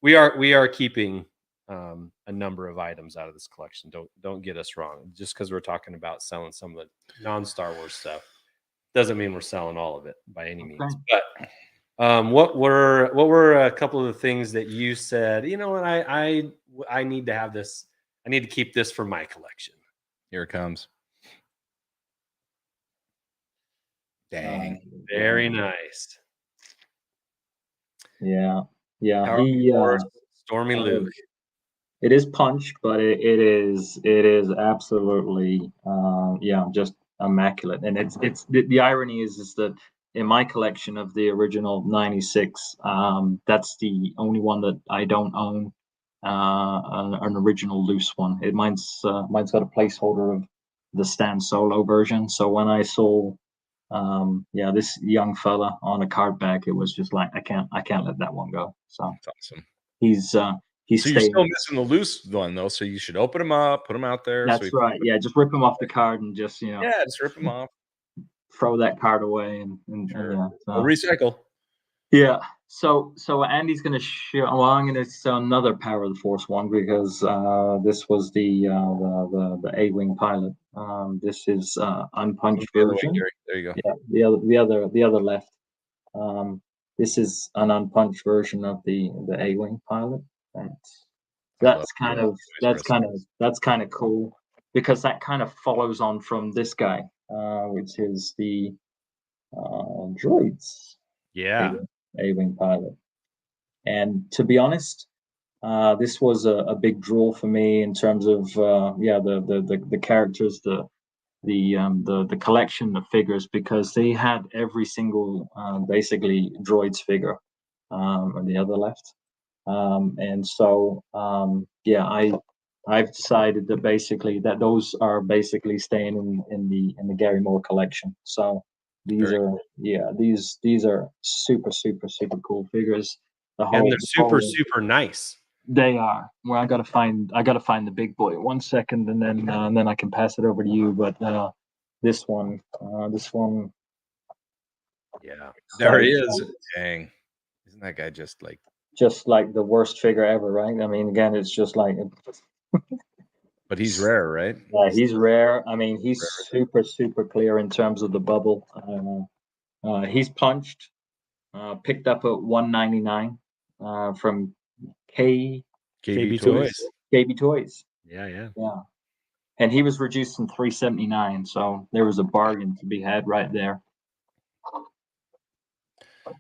We are keeping a number of items out of this collection. Don't get us wrong. Just because we're talking about selling some of the non-Star Wars stuff doesn't mean we're selling all of it by any means. But what were a couple of the things that you said? You know what? I need to have this. I need to keep this for my collection. Here it comes. Dang. Very nice. Yeah. Power He Force, Stormy Luke. it is punch, but it is absolutely just immaculate. And it's the irony is that in my collection of the original 96, that's the only one that I don't own, an original loose one. Mine's got a placeholder of the Stan Solo version. So when I saw this young fella on a card back, it was just like I can't let that one go. So That's awesome. he's So you're staying. still missing the loose one though, so you should open them up, put them out there. That's right. Yeah, just rip him off the card and just just rip them off. throw that card away and Sure. yeah. Or recycle. Yeah. So Andy's going to show. Well, I'm going to show another Power of the Force one because this was the A-wing pilot. This is unpunched version. There you go. Yeah, the other left. This is an unpunched version of the A-wing pilot. That's kind of cool because that kind of follows on from this guy, which is the droids. Yeah. A-wing pilot. And to be honest, this was a big draw for me in terms of the characters, the collection of figures, because they had every single basically droids figure on the other left. And so I've decided that basically that those are basically staying in the Gary Moore collection. So these are super cool figures. And they're super nice. They are. Well, I gotta find the big boy. 1 second, and then I can pass it over to you. But this one. Yeah, there he is. Dang, isn't that guy just like the worst figure ever, right? I mean, again, it's just like. But he's rare, right? Yeah, he's rare. I mean, he's super clear in terms of the bubble. He's punched, picked up at $199 from KB Toys. KB Toys. Yeah. And he was reduced from $379, so there was a bargain to be had right there.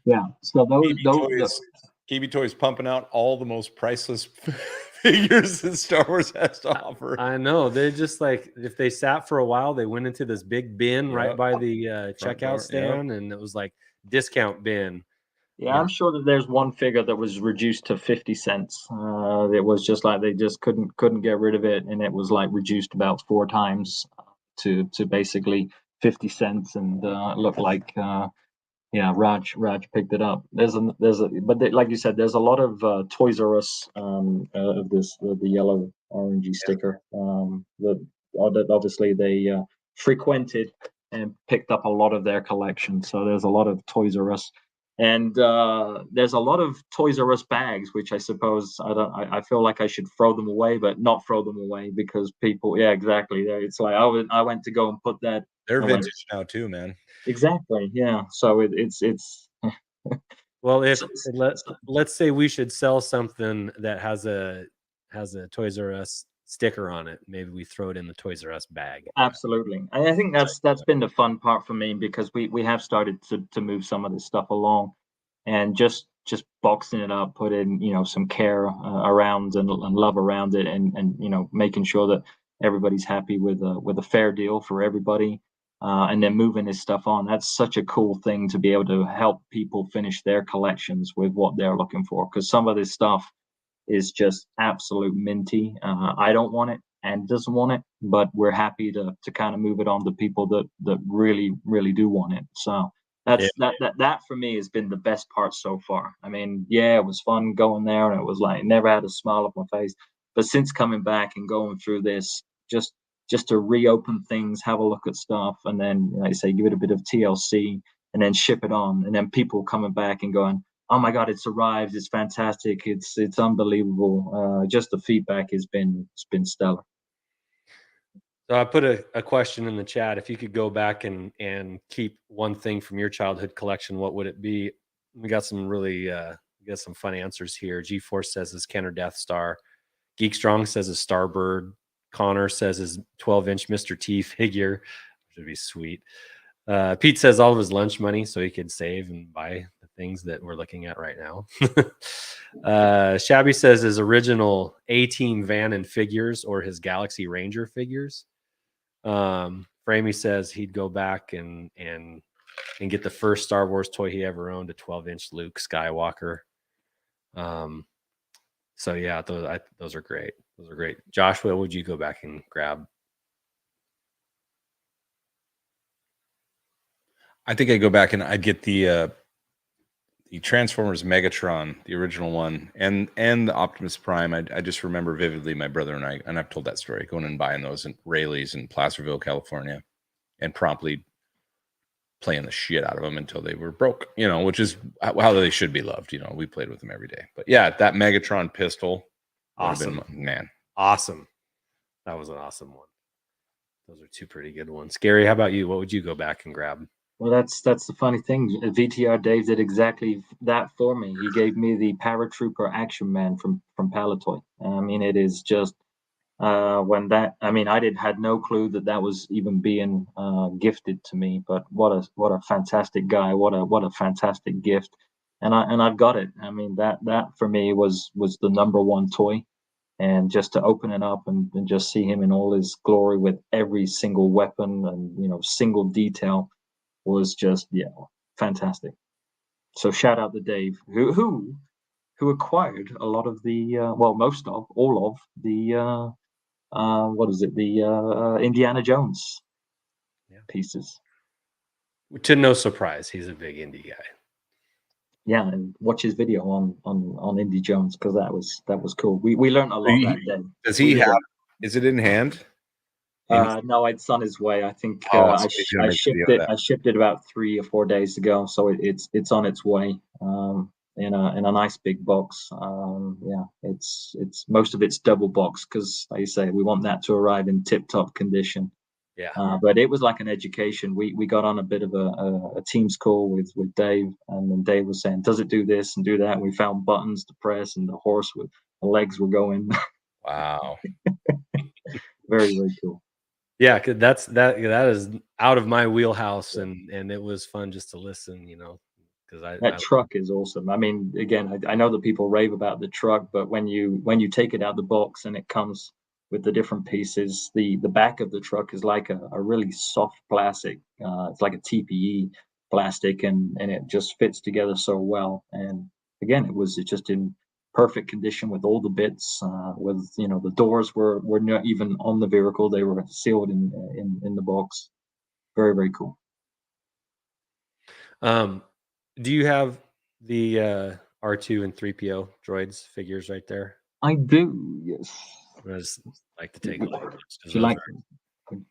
Yeah. So those KB Toys pumping out all the most priceless figures that Star Wars has to offer. I know. They're just like, if they sat for a while, they went into this big bin right by the checkout stand, and it was like discount bin. Yeah, I'm sure that there's one figure that was reduced to 50 cents. It was just like they just couldn't get rid of it, and it was like reduced about 4 times to basically 50 cents, and looked like Raj picked it up. Like you said, there's a lot of Toys R Us of this the yellow orangey sticker that obviously they frequented and picked up a lot of their collection. So there's a lot of Toys R Us. And there's a lot of Toys R Us bags, which I suppose I feel like I should throw them away, but not throw them away because people, yeah, exactly. It's like I went to go and put that. They're vintage now too, man. Exactly. Yeah. So it's. Well, let's say we should sell something that has a Toys R Us sticker on it. Maybe we throw it in the Toys R Us bag. Absolutely. I think that's been the fun part for me, because we have started to move some of this stuff along, and just boxing it up, put in, some care around and love around it, and making sure that everybody's happy with a fair deal for everybody, and then moving this stuff on. That's such a cool thing to be able to help people finish their collections with what they're looking for, because some of this stuff is just absolute minty. I don't want it, and doesn't want it, but we're happy to kind of move it on to people that really really do want it. So Yeah. that for me has been the best part so far. I mean, yeah, it was fun going there, and it was like never had a smile on my face. But since coming back and going through this, just to reopen things, have a look at stuff, and then, like I say, give it a bit of TLC, and then ship it on, and then people coming back and going, "Oh my God, it's arrived! It's fantastic! It's unbelievable!" Just the feedback it's been stellar. So I put a question in the chat. If you could go back and keep one thing from your childhood collection, what would it be? We got some really we got some fun answers here. G-Force says his Kenner Death Star. Geek Strong says his Starbird. Connor says his 12-inch Mr. T figure, which would be sweet. Pete says all of his lunch money so he could save and buy the things that we're looking at right now. Shabby says his original A-Team van and figures, or his Galaxy Ranger figures. Framey says he'd go back and get the first Star Wars toy he ever owned, a 12-inch Luke Skywalker. So yeah, those are great. Those are great. Josh, what would you go back and grab? I think I'd go back and I'd get the Transformers Megatron, the original one, and the Optimus Prime. I just remember vividly my brother and I, and I've told that story, going and buying those in Rayleigh's in Placerville, California, and promptly playing the shit out of them until they were broke, which is how they should be loved. We played with them every day. But yeah, that Megatron pistol, Awesome. Man. Awesome. That was an awesome one. Those are two pretty good ones. Gary, how about you? What would you go back and grab? Well, that's the funny thing. VTR Dave did exactly that for me. He gave me the Paratrooper Action Man from Palatoy. I mean, it is just when that. I mean, I had no clue that was even being gifted to me. But what a fantastic guy! What a fantastic gift! And I've got it. I mean, that for me was the number one toy. And just to open it up and just see him in all his glory with every single weapon and single detail was just fantastic. So shout out to Dave, who acquired a lot of the most of all of the Indiana Jones pieces. To no surprise, he's a big indie guy. Yeah, and watch his video on Indy Jones, because that was cool. We learned a lot that day. Does he have? Is it in hand? No, it's on his way. I think so I he's gonna make a shipped video of it. that. I shipped it about 3 or 4 days ago, so it's on its way. In a nice big box. Yeah, it's most of it's double box, because, like you say, we want that to arrive in tip-top condition. Yeah. But it was like an education. We got on a bit of a Teams call with Dave, and then Dave was saying, "Does it do this and do that?" And we found buttons to press, and the horse with the legs were going. Wow. Very, very cool. Yeah, that is out of my wheelhouse, and it was fun just to listen, because That truck is awesome. I mean, again, I know that people rave about the truck, but when you take it out the box and it comes with the different pieces, the back of the truck is like a really soft plastic. It's like a TPE plastic, and it just fits together so well. And again, it's just in perfect condition with all the bits. With the doors were not even on the vehicle; they were sealed in the box. Very, very cool. Do you have the R2 and 3PO droids figures right there? I do, yes. I just like to take a look. Do you like them?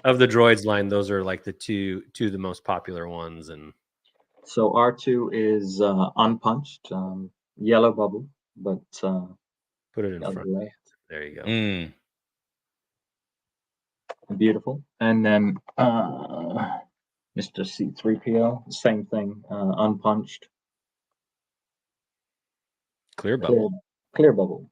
Of the droids line, those are like the two of the most popular ones. And so R2 is unpunched, yellow bubble, but put it in front. left. There you go. Beautiful. And then Mr. C3PO, same thing, unpunched. Clear bubble. Clear bubble.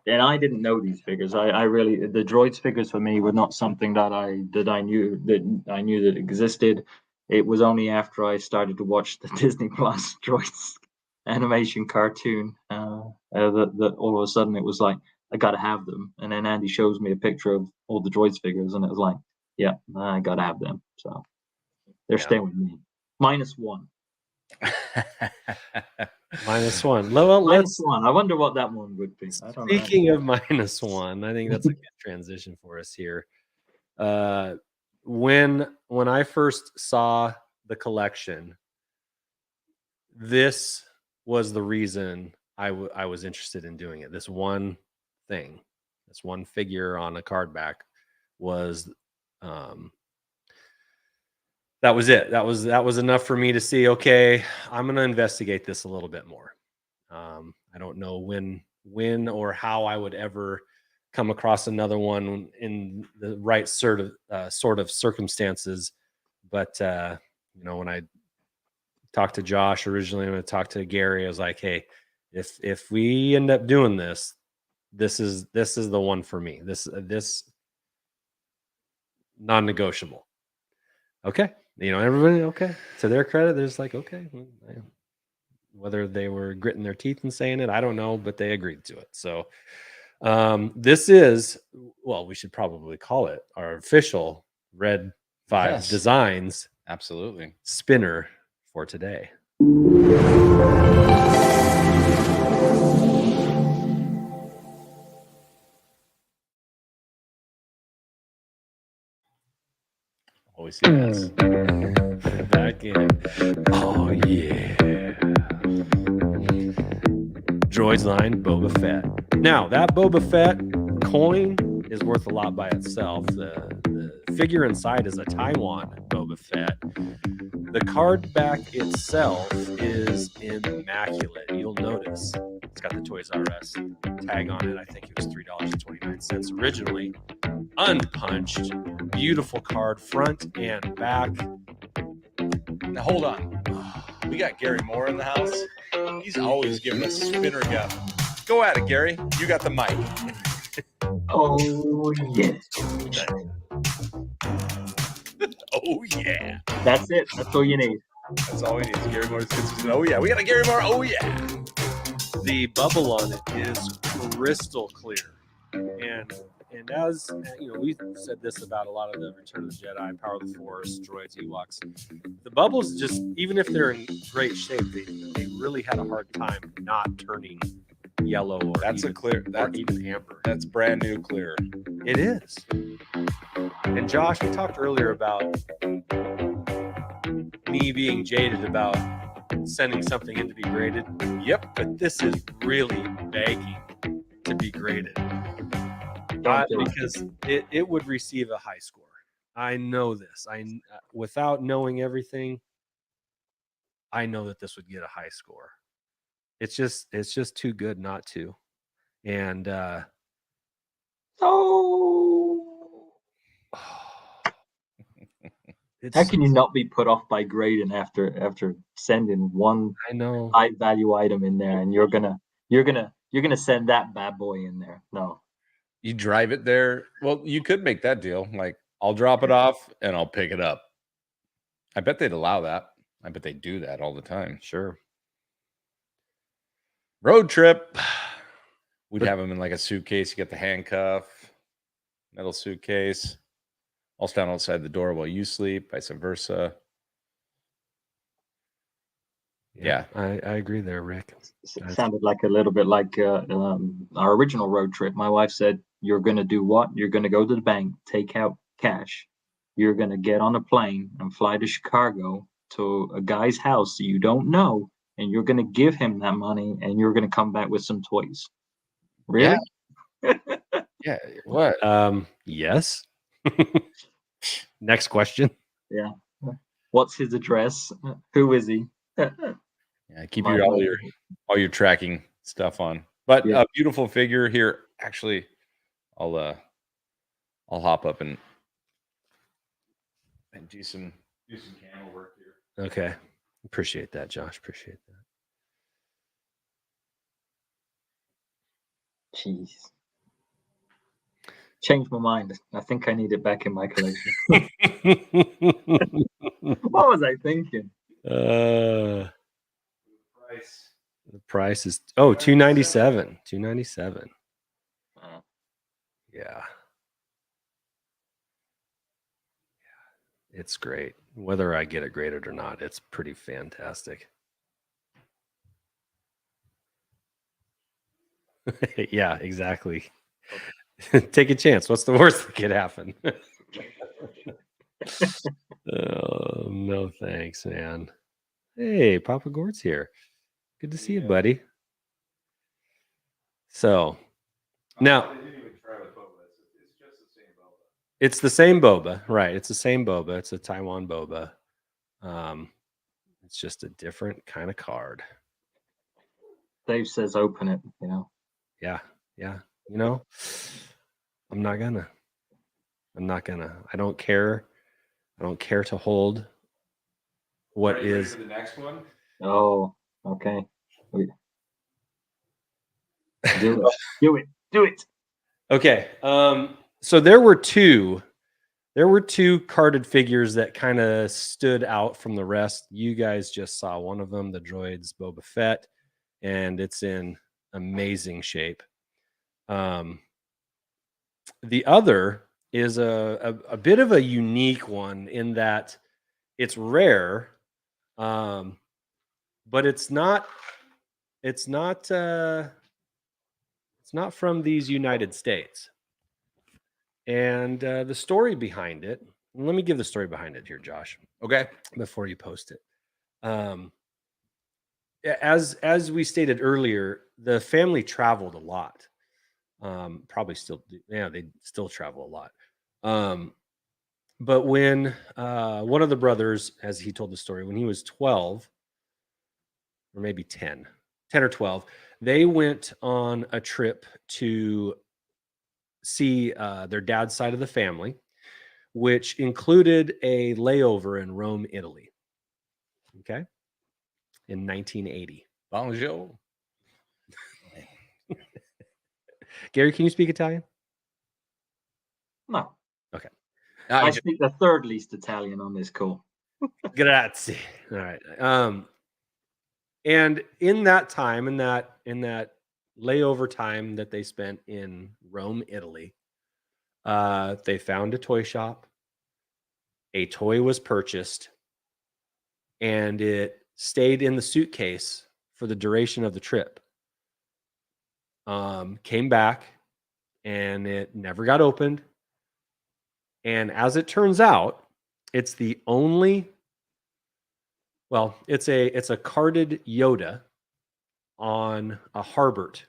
and I didn't know these figures. I really the droids figures for me were not something that I knew that existed. It was only after I started to watch the Disney Plus droids animation cartoon that all of a sudden it was like I got to have them. And then Andy shows me a picture of all the droids figures, and it was like, yeah, I got to have them. So they're Yeah. staying with me. -1. -1. Well, let's -1. I wonder what that one would be. I don't know. Speaking of -1, I think that's a good transition for us here. When I first saw the collection, this was the reason I was interested in doing it. This one thing, this one figure on a card back was that was it. That was enough for me to see, okay, I'm going to investigate this a little bit more. I don't know when or how I would ever come across another one in the right sort of circumstances. But when I talked to Josh originally, when I talked to Gary, I was like, hey, if we end up doing this, this is the one for me. This non-negotiable. Okay. Everybody, okay. To their credit, there's like, okay. Whether they were gritting their teeth and saying it, I don't know, but they agreed to it. So this is, well, we should probably call it our official Red 5 Yes. Designs Absolutely. spinner for today. Always say yes. Back in. Oh, yeah. Droids line Boba Fett. Now, that Boba Fett coin is worth a lot by itself. The figure inside is a Taiwan Boba Fett. The card back itself is immaculate. You'll notice it's got the Toys R Us tag on it. I think it was $3.29 originally. Unpunched, beautiful card, front and back. Now hold on. We got Gary Moore in the house. He's always giving us a spinner gun. Go at it, Gary. You got the mic. Oh yeah. Oh yeah. That's it. That's all you need. That's all we need. Gary Moore. Oh yeah. We got a Gary Moore. Oh yeah. The bubble on it is crystal clear, and as we said this about a lot of the Return of the Jedi, Power of the Force, droids, Ewoks. The bubbles, just even if they're in great shape, they really had a hard time not turning yellow or That's even, a clear. or That's even amber. That's brand new clear. It is. And Josh, we talked earlier about me being jaded about sending something in to be graded. Yep. But this is really begging to be graded. Because it would receive a high score. I know this. Without knowing everything, I know that this would get a high score. It's just too good not to. And how can you not be put off by grading after sending one I know. high value item in there, and you're gonna send that bad boy in there? No. You drive it there. Well, you could make that deal. Like, I'll drop it off and I'll pick it up. I bet they'd allow that. I bet they do that all the time. Sure. Road trip. We'd have them in like a suitcase. You get the handcuff, metal suitcase. I'll stand outside the door while you sleep, vice versa. Yeah. I agree there, Rick. It sounded like a little bit like our original road trip. My wife said, "You're gonna do what? You're gonna go to the bank, take out cash. You're gonna get on a plane and fly to Chicago to a guy's house you don't know, and you're gonna give him that money, and you're gonna come back with some toys." Really? Yeah. What? Yes. Next question. Yeah. What's his address? Who is he? Yeah, keep all your tracking stuff on. But Yeah. a beautiful figure here. Actually, I'll hop up and do some camera work here. Okay. Appreciate that, Josh. Appreciate that. Jeez. Changed my mind. I think I need it back in my collection. What was I thinking? The price is $297. $297. Uh, Yeah. It's great. Whether I get it graded or not, it's pretty fantastic. Yeah, exactly. Take a chance. What's the worst that could happen? Oh, no thanks, man. Hey, Papa Gord's here. Good to see you, buddy. So now it's the same boba, right? It's the same boba. It's a Taiwan boba. It's just a different kind of card. Dave says open it, you know. Yeah. You know, I'm not gonna. I don't care. I don't care to hold what is the next one? Oh, okay. Do it. Do it. Do it. Okay. So there were two carded figures that kind of stood out from the rest. You guys just saw one of them, the droids Boba Fett, and it's in amazing shape. The other is a bit of a unique one in that it's rare, but it's not from these United States. And the story behind it, let me give the story behind it here, Josh, Okay. before you post it. As we stated earlier, the family traveled a lot. Probably still do. Yeah, they still travel a lot. But when one of the brothers, as he told the story, when he was 12 or maybe 10 or 12, they went on a trip to see their dad's side of the family, which included a layover in Rome, Italy. Okay. In 1980. Bonjour. Gary, can you speak Italian? No. Okay. I speak the third least Italian on this call. Grazie. All right. And in that time, in that layover time that they spent in Rome, Italy, they found a toy shop. A toy was purchased, and it stayed in the suitcase for the duration of the trip. Came back, and it never got opened. And as it turns out, it's the only. Well, it's a carded Yoda on a Harbert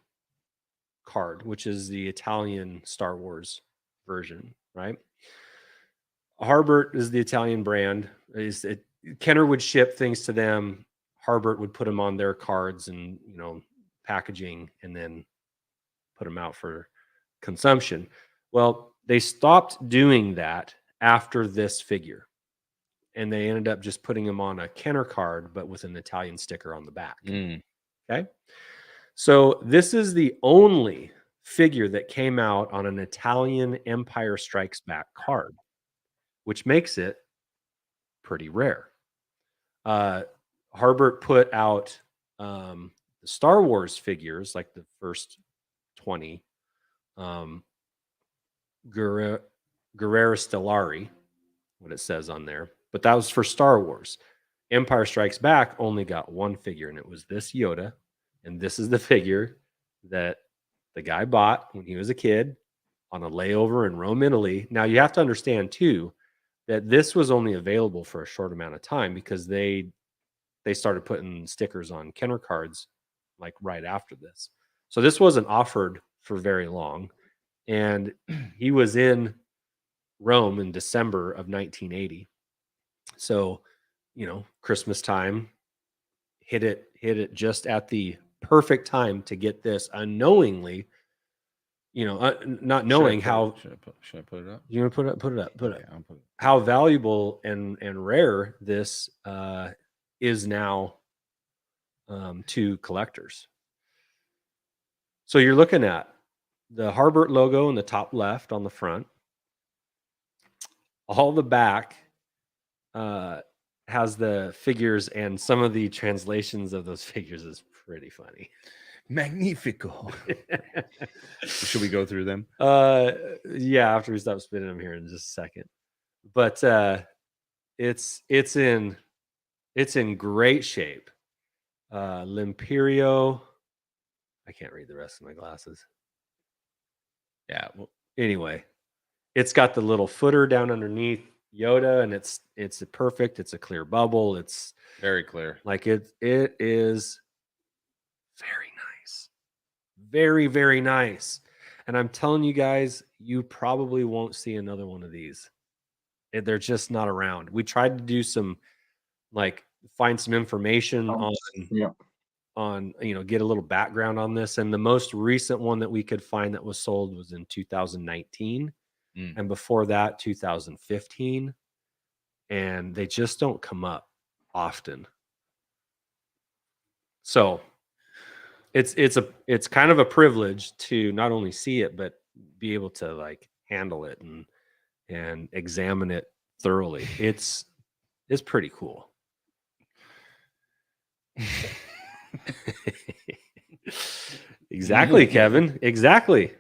card, which is the Italian Star Wars version, right? Harbert is the Italian brand. Kenner would ship things to them. Harbert would put them on their cards and packaging, and then put them out for consumption. Well, they stopped doing that after this figure, and they ended up just putting them on a Kenner card, but with an Italian sticker on the back. Okay. So this is the only figure that came out on an Italian Empire Strikes Back card, which makes it pretty rare. Harbert put out the Star Wars figures, like the first 20, Guerrera Stellari, what it says on there, but that was for Star Wars. Empire Strikes Back only got one figure, and it was this Yoda. And this is the figure that the guy bought when he was a kid on a layover in Rome, Italy. Now, you have to understand, too, that this was only available for a short amount of time because they started putting stickers on Kenner cards like right after this. So this wasn't offered for very long. And he was in Rome in December of 1980. So, Christmas time, hit it just at the perfect time to get this unknowingly, not knowing how. Should I put it up? You want to put it up? Yeah, I'll put it. How valuable and rare this is now to collectors. So you're looking at the Harbert logo in the top left on the front. All the back has the figures, and some of the translations of those figures is pretty funny. Magnifico. Should we go through them? Yeah, after we stop spinning them here in just a second. But it's in great shape. L'Imperio. I can't read the rest of my glasses. Yeah. Well, Anyway, it's got the little footer down underneath Yoda, and it's perfect. It's a clear bubble. It's very clear. like it is very nice. Very, very nice. And I'm telling you guys, you probably won't see another one of these. They're just not around. We tried to do some, like, find some information on get a little background on this. And the most recent one that we could find that was sold was in 2019. And before that, 2015. And they just don't come up often. So it's kind of a privilege to not only see it, but be able to like handle it and examine it thoroughly. It's pretty cool. Exactly, Kevin. Exactly.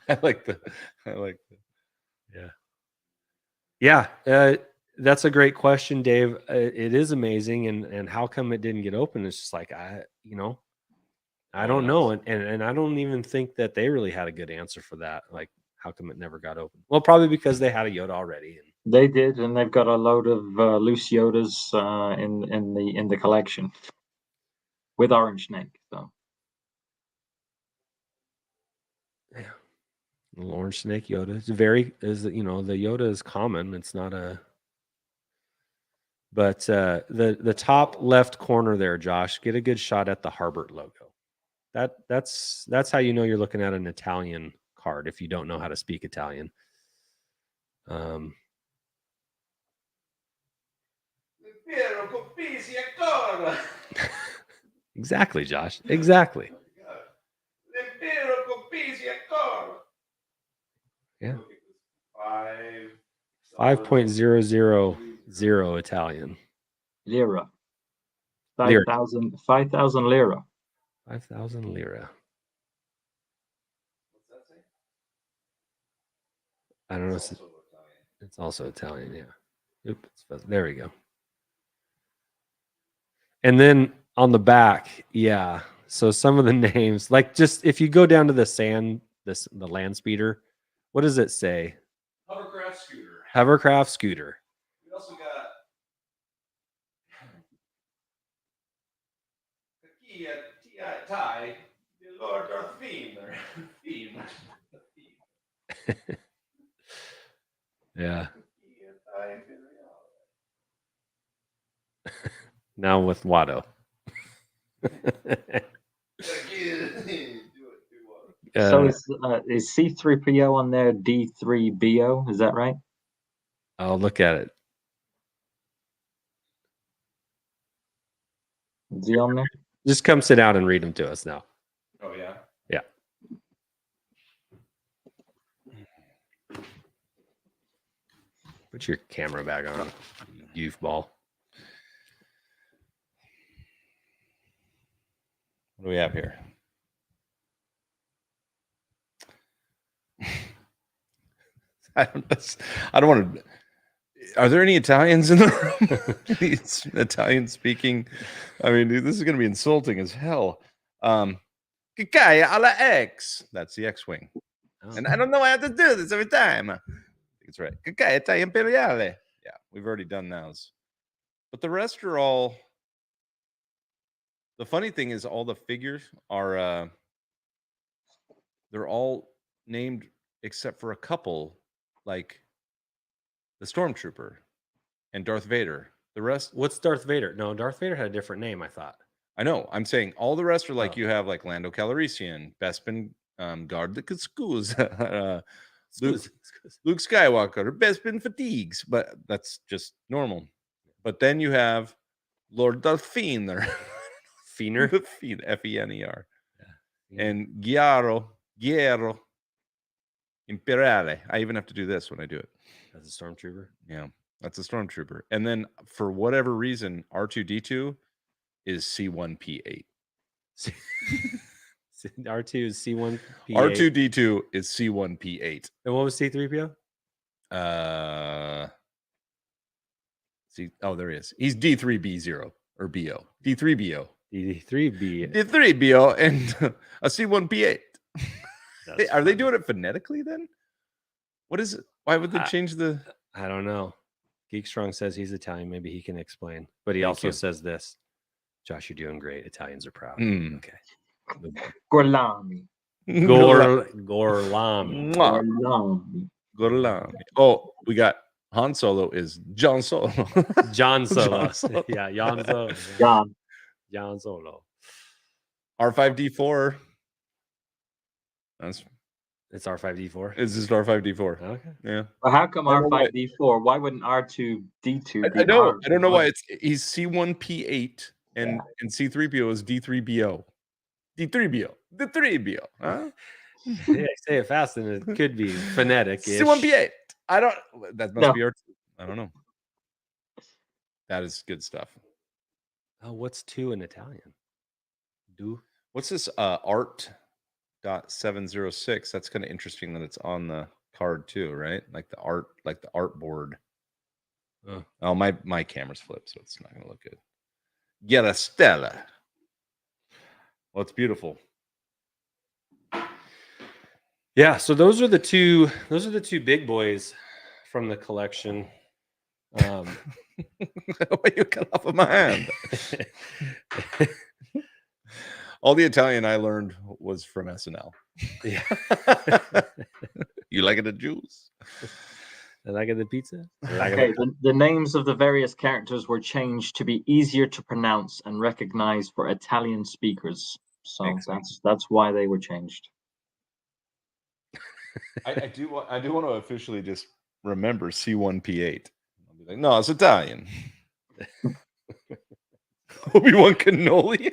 I like the yeah. That's a great question, Dave. It is amazing, and how come it didn't get open? It's just like I don't know, and I don't even think that they really had a good answer for that. Like, how come it never got open? Well, probably because they had a Yoda already. They did, and they've got a load of loose Yodas in the collection with Orange Snake. So yeah, little orange snake Yoda. It's the Yoda is common. It's not a. But the top left corner there, Josh, get a good shot at the Harbert logo. That's how you know you're looking at an Italian card if you don't know how to speak Italian. Exactly, Josh. Exactly. Yeah. 5.000 Italian. lira. 5,000 lira. 5,000 lira. I don't know. It's also Italian, yeah. Oops, there we go. And then on the back, yeah. So some of the names, like just if you go down to the land speeder, what does it say? hovercraft scooter. Hovercraft scooter. We also got Kia Thai, the Lord Darth Fiend. Yeah. Now with Watto. So is C3PO on there D3BO? Is that right? I'll look at it. Is he on there? Just come sit down and read them to us now. Oh yeah. Yeah. Put your camera back on, you goofball. What do we have here? I don't want to. Are there any Italians in the room? It's Italian speaking. I mean, dude, this is going to be insulting as hell. Kikaya alla X. That's the X-wing. Oh. And I don't know how to do this every time. I think it's right. Kikaya Thai Imperiale. Yeah, we've already done those. But the rest are all. The funny thing is, all the figures are. They're all named except for a couple, like the Stormtrooper and Darth Vader. The rest. What's Darth Vader? No, Darth Vader had a different name, I thought. I know. I'm saying all the rest are like you have like Lando Calrissian, Bespin, Guard the Cascuz, Luke Skywalker, Bespin Fatigues, but that's just normal. But then you have Lord Darth Fener, Fener, Fener, F-E-N-E-R, and Giaro Imperiale. I even have to do this when I do it. As a stormtrooper. Yeah, that's a stormtrooper. And then for whatever reason, R2D2 is C1P8. R2 is C1P8. R2D2 is C1P8. And what was C3PO? See, oh, there he is. He's D3B0 or BO. D3BO. D3B. D3BO and a C1P8. That's Are they funny. doing it phonetically then? What is it? Why would they I- change the I don't know. Geek Strong says he's Italian. Maybe he can explain. But he Thank also you. says this. Josh, you're doing great. Italians are proud. Mm. Okay. Gorlami. Gorlami. Mwah. Gorlami. Gorlami. Oh, we got Han Solo is John Solo. John Solo. John Solo. Yeah, Jan Solo. John. Jan Solo. R5D4. It's R5D4. It's just R5D4. Okay. Yeah. Well, how come I don't know why- R5D4? Why wouldn't R2D2? I know. I don't know why he's C1P8 and C3PO is D3BO. D3BO. D3BO. Huh? Yeah, say it fast and it could be phonetic. C1P8. I don't. That must No. be R2. I don't know. That is good stuff. Oh, what's two in Italian? Do. What's this art.706? That's kind of interesting that it's on the card too, right? Like the art board. Oh, my camera's flipped, so it's not gonna look good. Get a Stella. Well, it's beautiful. Yeah, so those are the two big boys from the collection. Why you cut off of my hand? All the Italian I learned was from SNL. Yeah. You like it, a juice? I like it, the pizza. I like Okay, it. the names of the various characters were changed to be easier to pronounce and recognize for Italian speakers. So Makes sense. that's why they were changed. I do want to officially just remember C1P8. I'll be like, no, it's Italian. Obi-Wan Cannoli.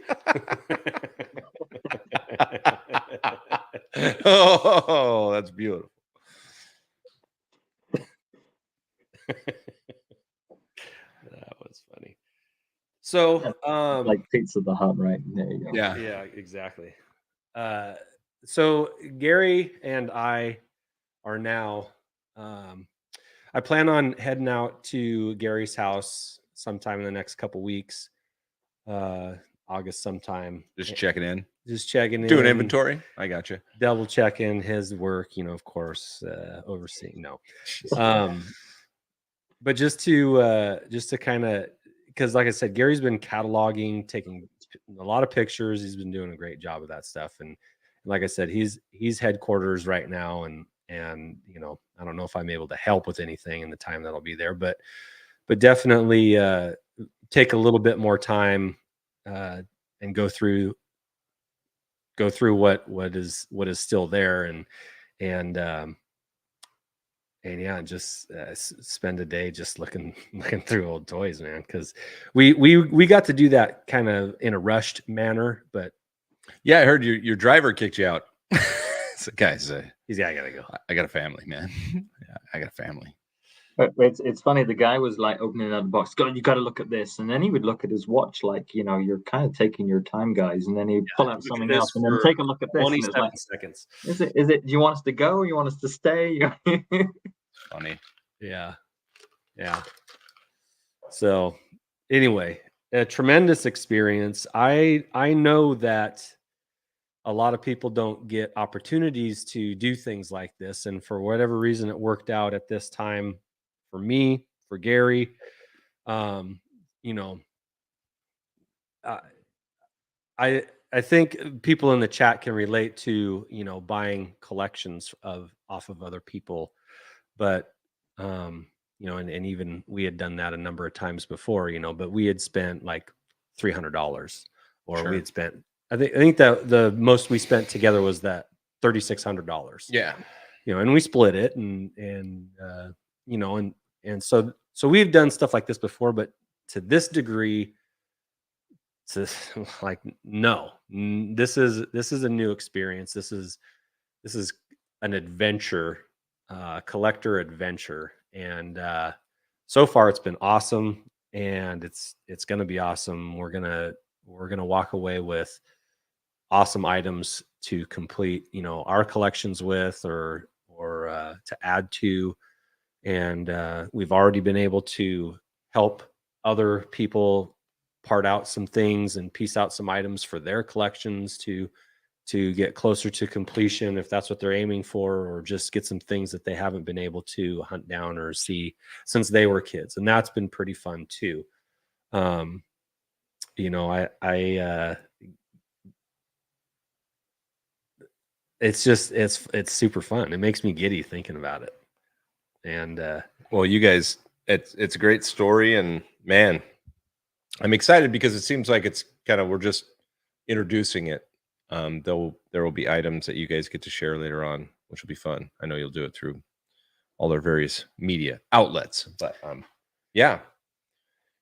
Oh, that's beautiful. That was funny. So, Like Pizza the Hut, right? There you go. Yeah. yeah, exactly. So Gary and I are now. I plan on heading out to Gary's house sometime in the next couple weeks. August sometime. Just checking in. Just checking in. Doing inventory. I got you. Double checking his work, of course, overseeing. No. But just to kind of, because like I said, Gary's been cataloging, taking a lot of pictures. He's been doing a great job of that stuff. And like I said, he's headquarters right now. And I don't know if I'm able to help with anything in the time that I'll be there, but definitely take a little bit more time and go through what is still there and yeah, just spend a day just looking through old toys, man. Because we got to do that kind of in a rushed manner, but Yeah, I heard your driver kicked you out. So, guys, he's I gotta go. I got a family, man. Yeah, I got a family. But it's funny. The guy was like opening out the box. God, you got to look at this, and then he would look at his watch, like you're kind of taking your time, guys. And then he'd pull out look at something this else, and then for take a look at this. And it's 27 like, seconds. is it? Do you want us to go? Or you want us to stay? Funny. Yeah. So anyway, a tremendous experience. I know that a lot of people don't get opportunities to do things like this, and for whatever reason, it worked out at this time for me, for Gary. I think people in the chat can relate to buying collections off of other people, but and even we had done that a number of times before, but we had spent like $300 or Sure. we had spent I think that the most we spent together was that $3,600. Yeah. And we split it and so we've done stuff like this before, but to this degree, to like, no, this is a new experience. This is an adventure, collector adventure, and so far it's been awesome, and it's going to be awesome. We're gonna walk away with awesome items to complete, our collections with, or to add to, and we've already been able to help other people part out some things and piece out some items for their collections to get closer to completion if that's what they're aiming for, or just get some things that they haven't been able to hunt down or see since they were kids, and that's been pretty fun too. It's just it's super fun. It makes me giddy thinking about it. And well, you guys, it's a great story, and man, I'm excited because it seems like it's kind of, we're just introducing it. There will be items that you guys get to share later on, which will be fun. I know you'll do it through all their various media outlets, but yeah.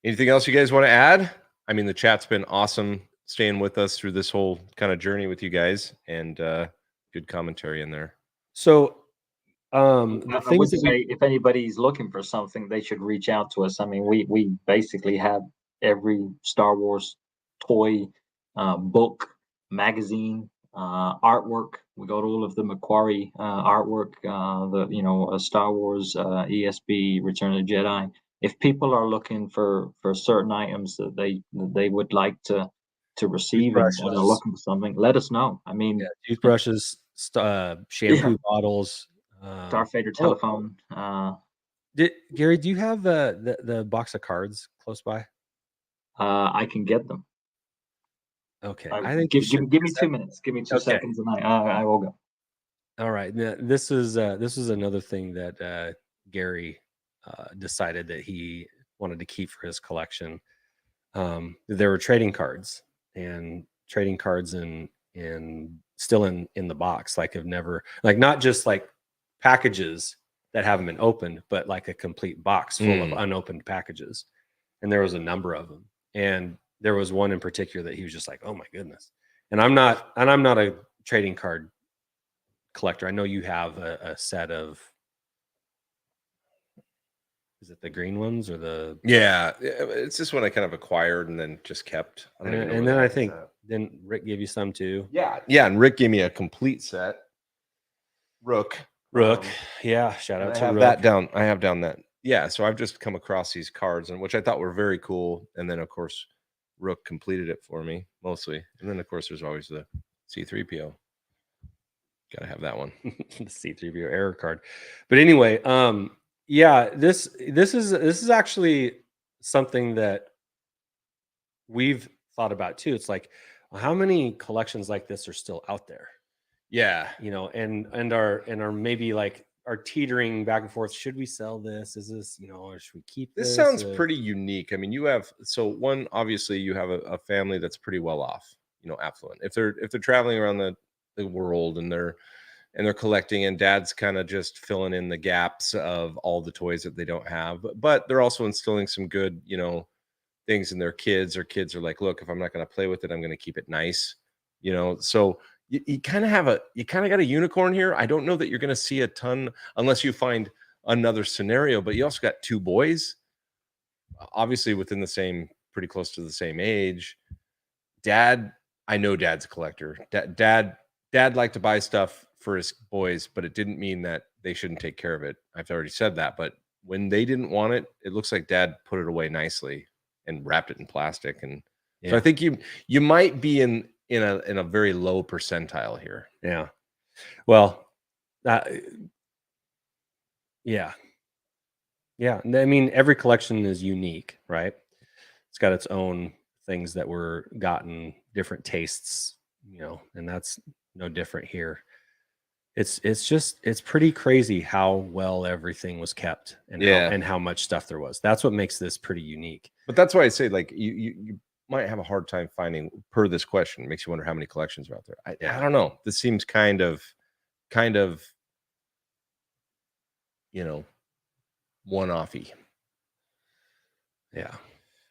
Anything else you guys want to add? I mean, the chat's been awesome staying with us through this whole kind of journey with you guys, and good commentary in there. So the I would things that say if anybody's looking for something, they should reach out to us. I mean, we basically have every Star Wars toy, book, magazine, artwork. We got all of the Macquarie artwork, Star Wars, ESB, Return of the Jedi. If people are looking for certain items that they would like to receive and are Toothbrushes. looking for something, let us know. I mean, toothbrushes, shampoo bottles, Darth Vader telephone. Gary, do you have the box of cards close by? I can get them. Okay, I think give me 2 minutes. Give me 2 seconds, and I will go. All right. Now, this is another thing that Gary decided that he wanted to keep for his collection. There were trading cards and still in the box, like have never, like, not just like packages that haven't been opened, but like a complete box full of unopened packages. And there was a number of them. And there was one in particular that he was just like, oh my goodness. And I'm not a trading card collector. I know you have a set of, is it the green ones or the? Yeah, it's this one I kind of acquired and then just kept. And then I think then Rick gave you some too. Yeah, and Rick gave me a complete set. Rook. Yeah, shout out to Rook. That down. I have down that. Yeah, so I've just come across these cards, and which I thought were very cool. And then of course, Rook completed it for me mostly. And then of course, there's always the C-3PO. Gotta have that one. The C-3PO error card. But anyway, yeah, this is actually something that we've thought about too. It's like, well, how many collections like this are still out there? Yeah, and are maybe like are teetering back and forth. Should we sell this? Is this, or should we keep this? This sounds pretty unique. I mean, you have, so one, obviously you have a family that's pretty well off, affluent. If they're traveling around the world and they're collecting, and dad's kind of just filling in the gaps of all the toys that they don't have, but they're also instilling some good, things in their kids, or kids are like, look, if I'm not going to play with it, I'm going to keep it nice, so you kind of got a unicorn here. I don't know that you're going to see a ton unless you find another scenario, but you also got two boys, obviously within pretty close to the same age. Dad, I know dad's a collector. Dad liked to buy stuff for his boys, but it didn't mean that they shouldn't take care of it. I've already said that, but when they didn't want it, it looks like dad put it away nicely and wrapped it in plastic. And so I think you might be in a very low percentile here. Yeah. Well, yeah. I mean, every collection is unique, right? It's got its own things that were gotten, different tastes, and that's no different here. It's pretty crazy how well everything was kept and how much stuff there was. That's what makes this pretty unique. But that's why I say, like, you might have a hard time finding, per this question, makes you wonder how many collections are out there. I don't know. This seems kind of one-offy. Yeah.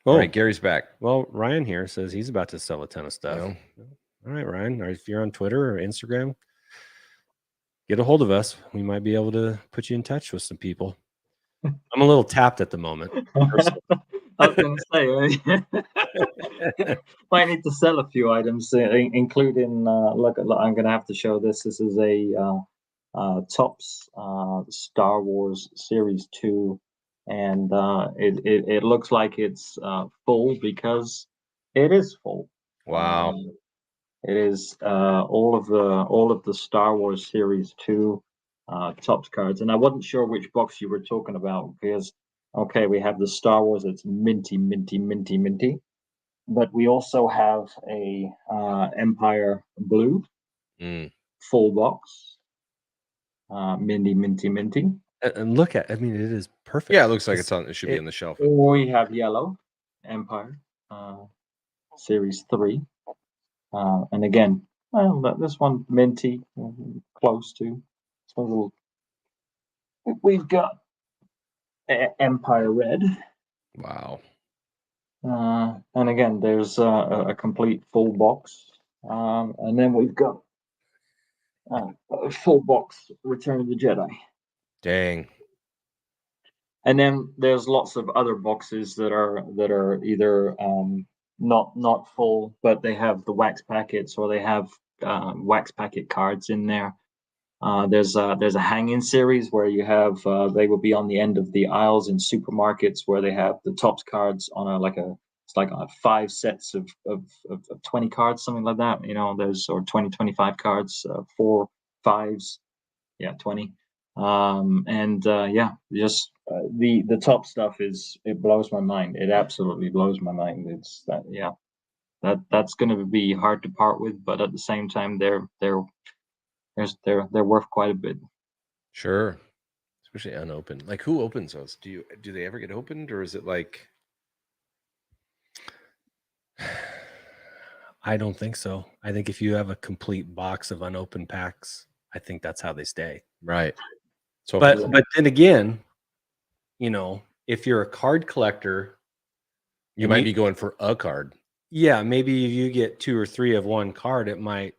All right, Gary's back. Well, Ryan here says he's about to sell a ton of stuff. All right, Ryan. If you're on Twitter or Instagram, get a hold of us. We might be able to put you in touch with some people. I'm a little tapped at the moment. I was going to say, might need to sell a few items, including. Look, I'm going to have to show this. This is a Topps Star Wars Series 2, and it looks like it's full because it is full. Wow. It is all of the Star Wars Series 2 Topps cards, and I wasn't sure which box you were talking about because okay, we have the Star Wars. It's minty, minty, minty, minty, but we also have a Empire Blue Mm. full box, minty, minty, minty. And look at, I mean, it is perfect. Yeah, it looks like it should be on the shelf. We have yellow Empire Series 3. And again, well, this one minty, close to. So little. We've got Empire Red. Wow. And again, there's a complete full box. And then we've got a full box Return of the Jedi. Dang. And then there's lots of other boxes that are either not full, but they have the wax packets or they have wax packet cards in there. There's a hang-in series where you have they will be on the end of the aisles in supermarkets where they have the Topps cards on it's like 5 sets of 20 cards, something like that. You know, there's or 25 cards, 4 5s, yeah, 20. Just the top stuff it blows my mind. It absolutely blows my mind. It's that that's going to be hard to part with, but at the same time they're worth quite a bit. Sure. Especially unopened. Like, who opens those? Do they ever get opened, or is it like? I don't think so. I think if you have a complete box of unopened packs, I think that's how they stay. Right. So, But then again, you know, if you're a card collector, you might be going for a card. yeah, maybe if you get 2 or 3 of one card, it might,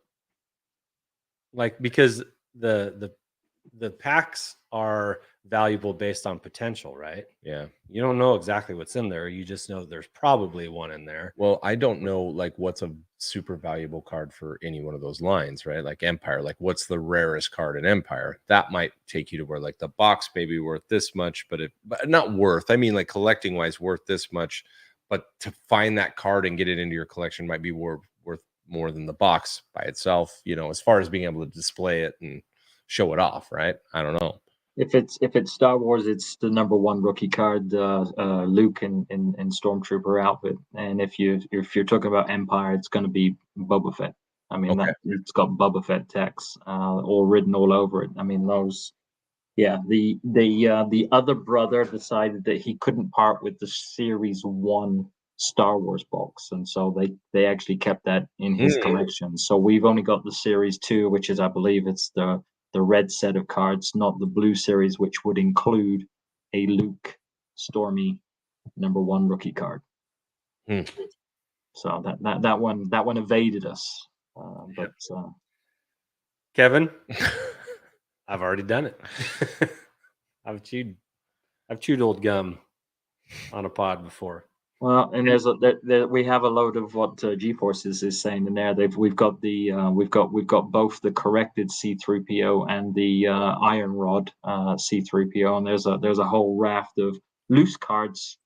like, because the packs are valuable based on potential, right? Yeah. You don't know exactly what's in there. You just know there's probably one in there. Well, I don't know like what's a super valuable card for any one of those lines, right? Like Empire, like what's the rarest card in Empire? That might take you to where like the box maybe worth this much, but not worth. I mean, like collecting wise, worth this much. But to find that card and get it into your collection might be worth more than the box by itself. You know, as far as being able to display it and show it off, right? I don't know. If it's Star Wars, it's the #1 rookie card, Luke in Stormtrooper outfit. And if you're talking about Empire, it's going to be Boba Fett. I mean, Okay. it's got Boba Fett text all written all over it. I mean, those. Yeah, the other brother decided that he couldn't part with the Series 1 Star Wars box, and so they actually kept that in his collection. So we've only got the Series 2, which is, I believe, it's the red set of cards, not the blue series, which would include a Luke Stormy #1 rookie card. So that one evaded us. But Kevin, I've already done it. I've chewed old gum on a pod before. well, and we have a load of what GeForce is saying in there. We've got both the corrected C3PO and the Iron Rod C3PO, and there's a whole raft of loose cards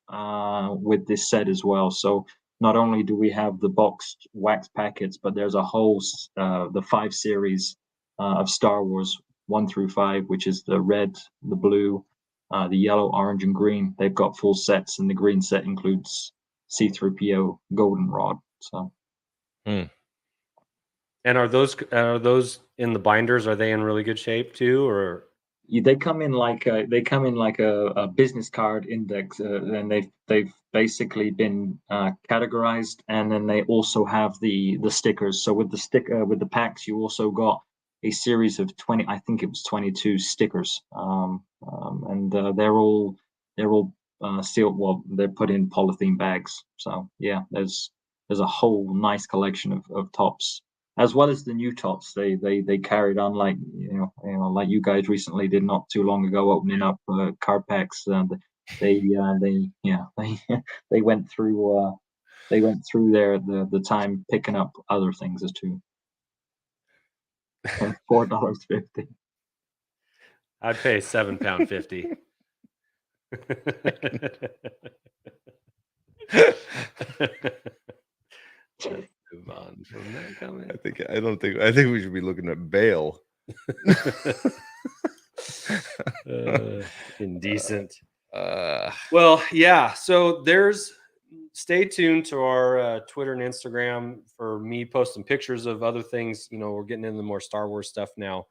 with this set as well. So not only do we have the boxed wax packets, but there's a whole the 5 series of Star Wars 1 through 5, which is the red, the blue, the yellow, orange, and green. They've got full sets, and the green set includes C3PO Goldenrod. So, and are those in the binders? Are they in really good shape too, or they come in like a business card index, and they've basically been categorized, and then they also have the stickers. So with the packs, you also got a series of 20, I think it was 22 stickers, and they're all sealed. Well, they're put in polythene bags. So yeah, there's a whole nice collection of Topps as well as the new tots. They carried on like like you guys recently did not too long ago, opening up card packs. And they yeah they went through the time picking up other things as too. $4.50. I'd pay £7.50. Let's move on from that comment. I think we should be looking at bail. Indecent. Uh, Well, yeah. So stay tuned to our Twitter and Instagram for me posting pictures of other things. We're getting into more Star Wars stuff now.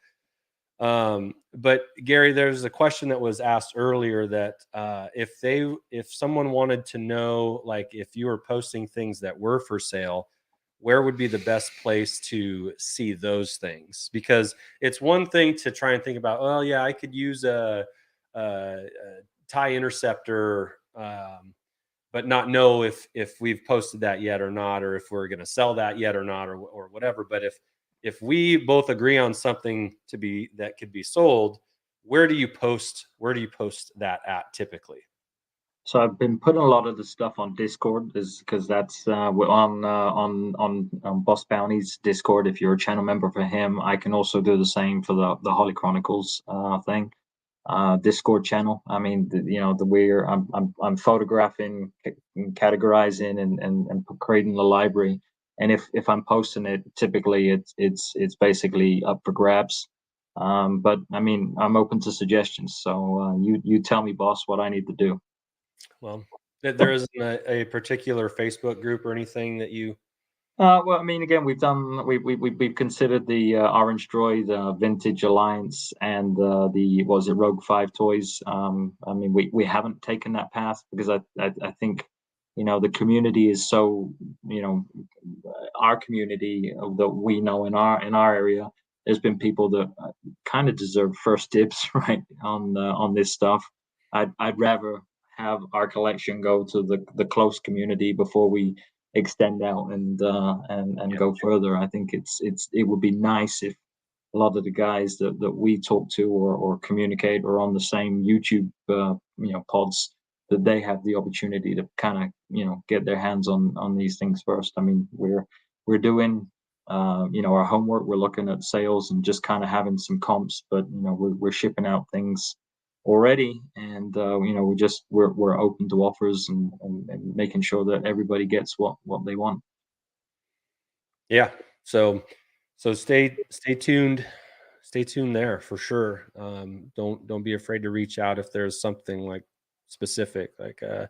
But Gary, there's a question that was asked earlier that if someone wanted to know, like, if you were posting things that were for sale, where would be the best place to see those things? Because it's one thing to try and think about, oh yeah, I could use a TIE interceptor, but not know if we've posted that yet or not, or if we're going to sell that yet or not, or whatever. But if we both agree on something that could be sold, where do you post that at typically? So I've been putting a lot of the stuff on Discord, is because that's we're on Boss Bounty's Discord. If you're a channel member for him, I can also do the same for the Holly Chronicles thing. Discord channel. I mean, I'm photographing, categorizing, and creating the library. And if I'm posting it, typically it's basically up for grabs. But I mean, I'm open to suggestions. So you tell me, boss, what I need to do. Well, there isn't a particular Facebook group or anything that you. Well, I mean, again, we've considered the Orange Droid, Vintage Alliance, and the Rogue 5 toys. I mean, we haven't taken that path because I think the community is so our community that we know in our area. There's been people that kind of deserve first dibs, right, on this stuff. I'd rather have our collection go to the close community before we extend out and go further. I think it would be nice if a lot of the guys that we talk to or communicate or on the same YouTube pods, that they have the opportunity to kind of get their hands on these things first. I mean, we're doing our homework. We're looking at sales and just kind of having some comps, but we're shipping out things already, and we're open to offers and making sure that everybody gets what they want. Yeah. So stay tuned. Stay tuned there for sure. Don't be afraid to reach out if there's something like specific, like God,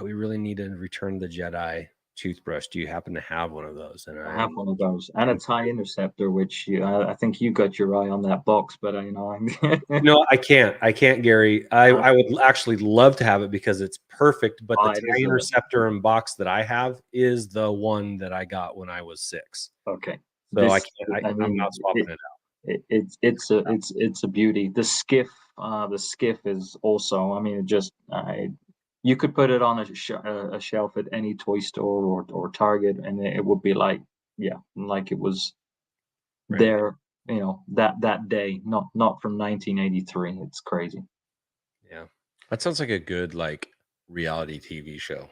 we really need to return the Jedi toothbrush. Do you happen to have one of those? And I have one of those and a TIE interceptor, which I think you got your eye on that box, but No, I can't, Gary. I would actually love to have it because it's perfect. But the TIE interceptor and box that I have is the one that I got when I was 6. Okay, so I can't. I'm not swapping it out. It's a beauty. The skiff is also. I mean, you could put it on a shelf at any toy store or Target, and it would be like it was Right. there. That day, not from 1983. It's crazy. Yeah, that sounds like a good reality TV show.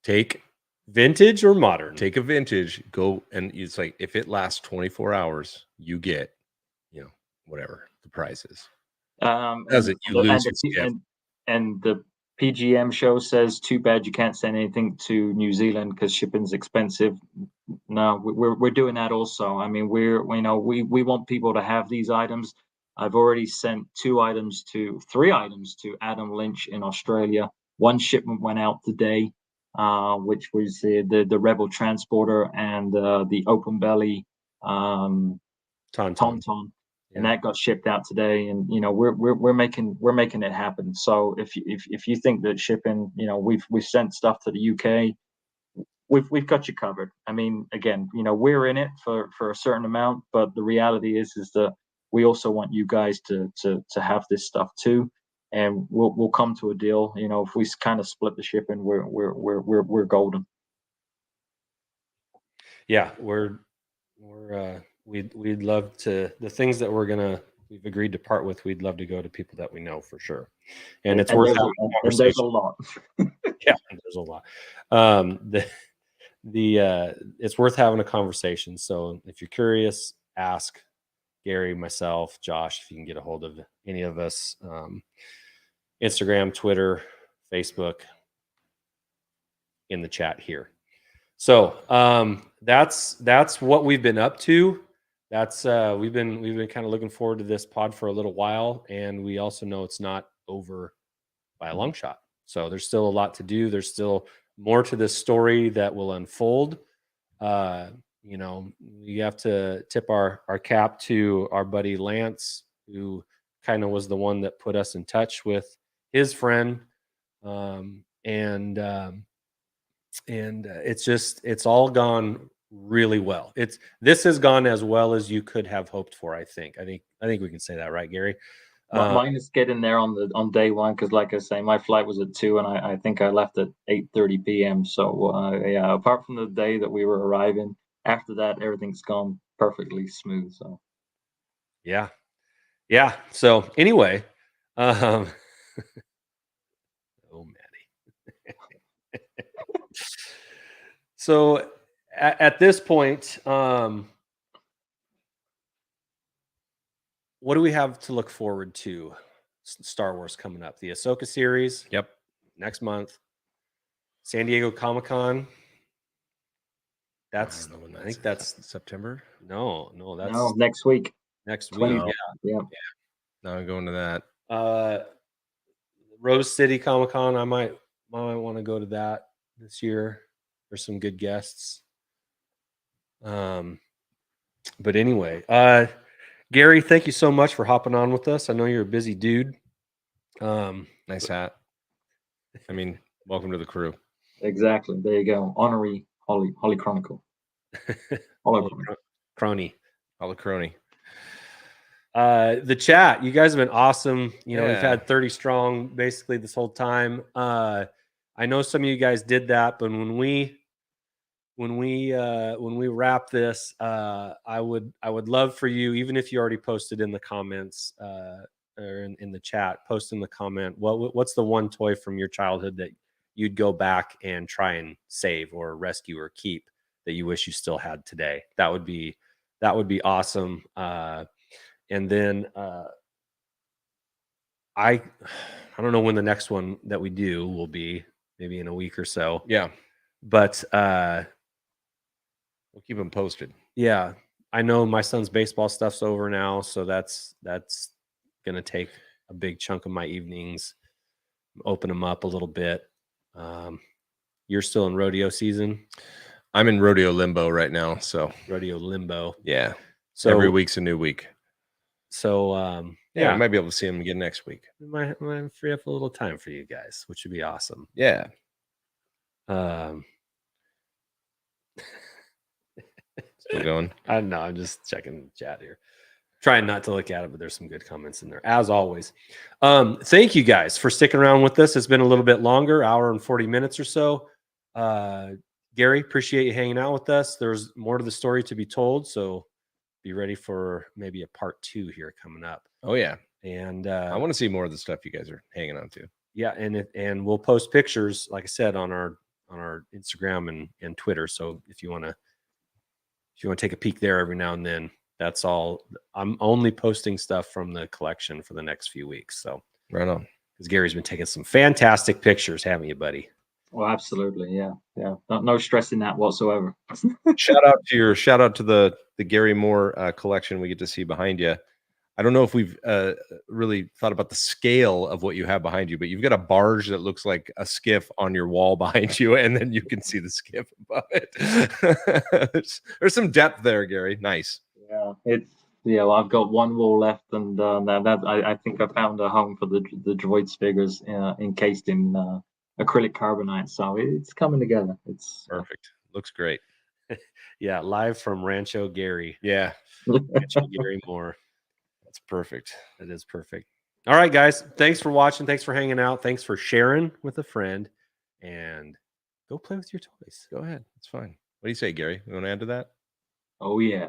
Take vintage or modern. Take a vintage, go, and it's like if it lasts 24 hours, you get whatever the price is. Does it? You lose your skip. And the PGM show says, too bad you can't send anything to New Zealand because shipping's expensive. No, we're doing that also. I mean, we want people to have these items. I've already sent 3 items to Adam Lynch in Australia. One shipment went out today, which was the Rebel transporter and the open belly Tauntaun. And that got shipped out today, and we're making it happen. So if you think that shipping, we've sent stuff to the UK, we've got you covered. I mean, again, we're in it for a certain amount, but the reality is that we also want you guys to have this stuff too, and we'll come to a deal. If we kind of split the shipping, we're golden. Yeah, we'd love to, the things that we've agreed to part with, we'd love to go to people that we know for sure. And it's worth having a and there's a conversation. lot. Yeah, there's a lot. It's worth having a conversation. So if you're curious, ask Gary, myself, Josh, if you can get a hold of any of us. Instagram, Twitter, Facebook, in the chat here. So that's what we've been up to. That's we've been kind of looking forward to this pod for a little while, and we also know it's not over by a long shot. So there's still a lot to do. There's still more to this story that will unfold. You have to tip our cap to our buddy Lance, who kind of was the one that put us in touch with his friend. It's all gone really well. This has gone as well as you could have hoped for. I think we can say that, right, Gary? Mine is getting there on day one, because like I say, my flight was at 2 and I think I left at 8:30 p.m. So yeah, apart from the day that we were arriving, after that everything's gone perfectly smooth. So yeah. So anyway, oh Maddie. So at this point, what do we have to look forward to? Star Wars coming up, the Ahsoka series. Yep. Next month, San Diego Comic-Con. I think that's September. No, that's no, next week. next 20. week. Yeah. No, I'm going to that. Rose City Comic-Con. I might want to go to that this year. There's some good guests. But anyway, Gary, thank you so much for hopping on with us. I know you're a busy dude. Nice hat. I mean, welcome to the crew. Exactly. There you go. Honorary Holly Chronicle. Crony. Holocrony. The chat, you guys have been awesome. We've Yeah. had 30 strong basically this whole time. I know some of you guys did that, but when we wrap this, I would love for you, even if you already posted in the comments or in the chat, post in the comment what's the one toy from your childhood that you'd go back and try and save or rescue or keep that you wish you still had today. That would be awesome. And then I don't know when the next one that we do will be, maybe in a week or so. Yeah. But We'll keep them posted. yeah, I know my son's baseball stuff's over now, so that's gonna take a big chunk of my evenings. Open them up a little bit. You're still in rodeo season. I'm in rodeo limbo right now, so Rodeo limbo. yeah. So Every week's a new week. So Yeah, we might be able to see them again next week. we might free up a little time for you guys, which would be awesome. Yeah. Still going. I don't know. I'm just checking the chat here. Trying not to look at it, but there's some good comments in there, as always. Thank you guys for sticking around with us. It's been a little bit longer, hour and 40 minutes or so. Gary, appreciate you hanging out with us. There's more to the story to be told, so be ready for maybe a part 2 here coming up. Oh yeah. And I want to see more of the stuff you guys are hanging on to. yeah, and we'll post pictures, like I said, on our Instagram and Twitter. So if you want to take a peek there every now and then, that's all. I'm only posting stuff from the collection for the next few weeks. So Right on. because Gary's been taking some fantastic pictures, haven't you, buddy? Well, absolutely. Yeah. No stress in that whatsoever. Shout out to the Gary Moore collection we get to see behind you. I don't know if we've really thought about the scale of what you have behind you, but you've got a barge that looks like a skiff on your wall behind you, and then you can see the skiff above it. There's some depth there, Gary. Nice. Yeah, well, I've got one wall left, and that I think I found a home for the droids figures encased in acrylic carbonite. So it's coming together. It's Perfect. Looks great. Yeah, live from Rancho Gary. Yeah, Rancho Gary Moore. that's perfect. That is perfect. All right, guys. Thanks for watching. Thanks for hanging out. Thanks for sharing with a friend. And go play with your toys. Go ahead. It's fine. What do you say, Gary? You want to add to that? Oh yeah.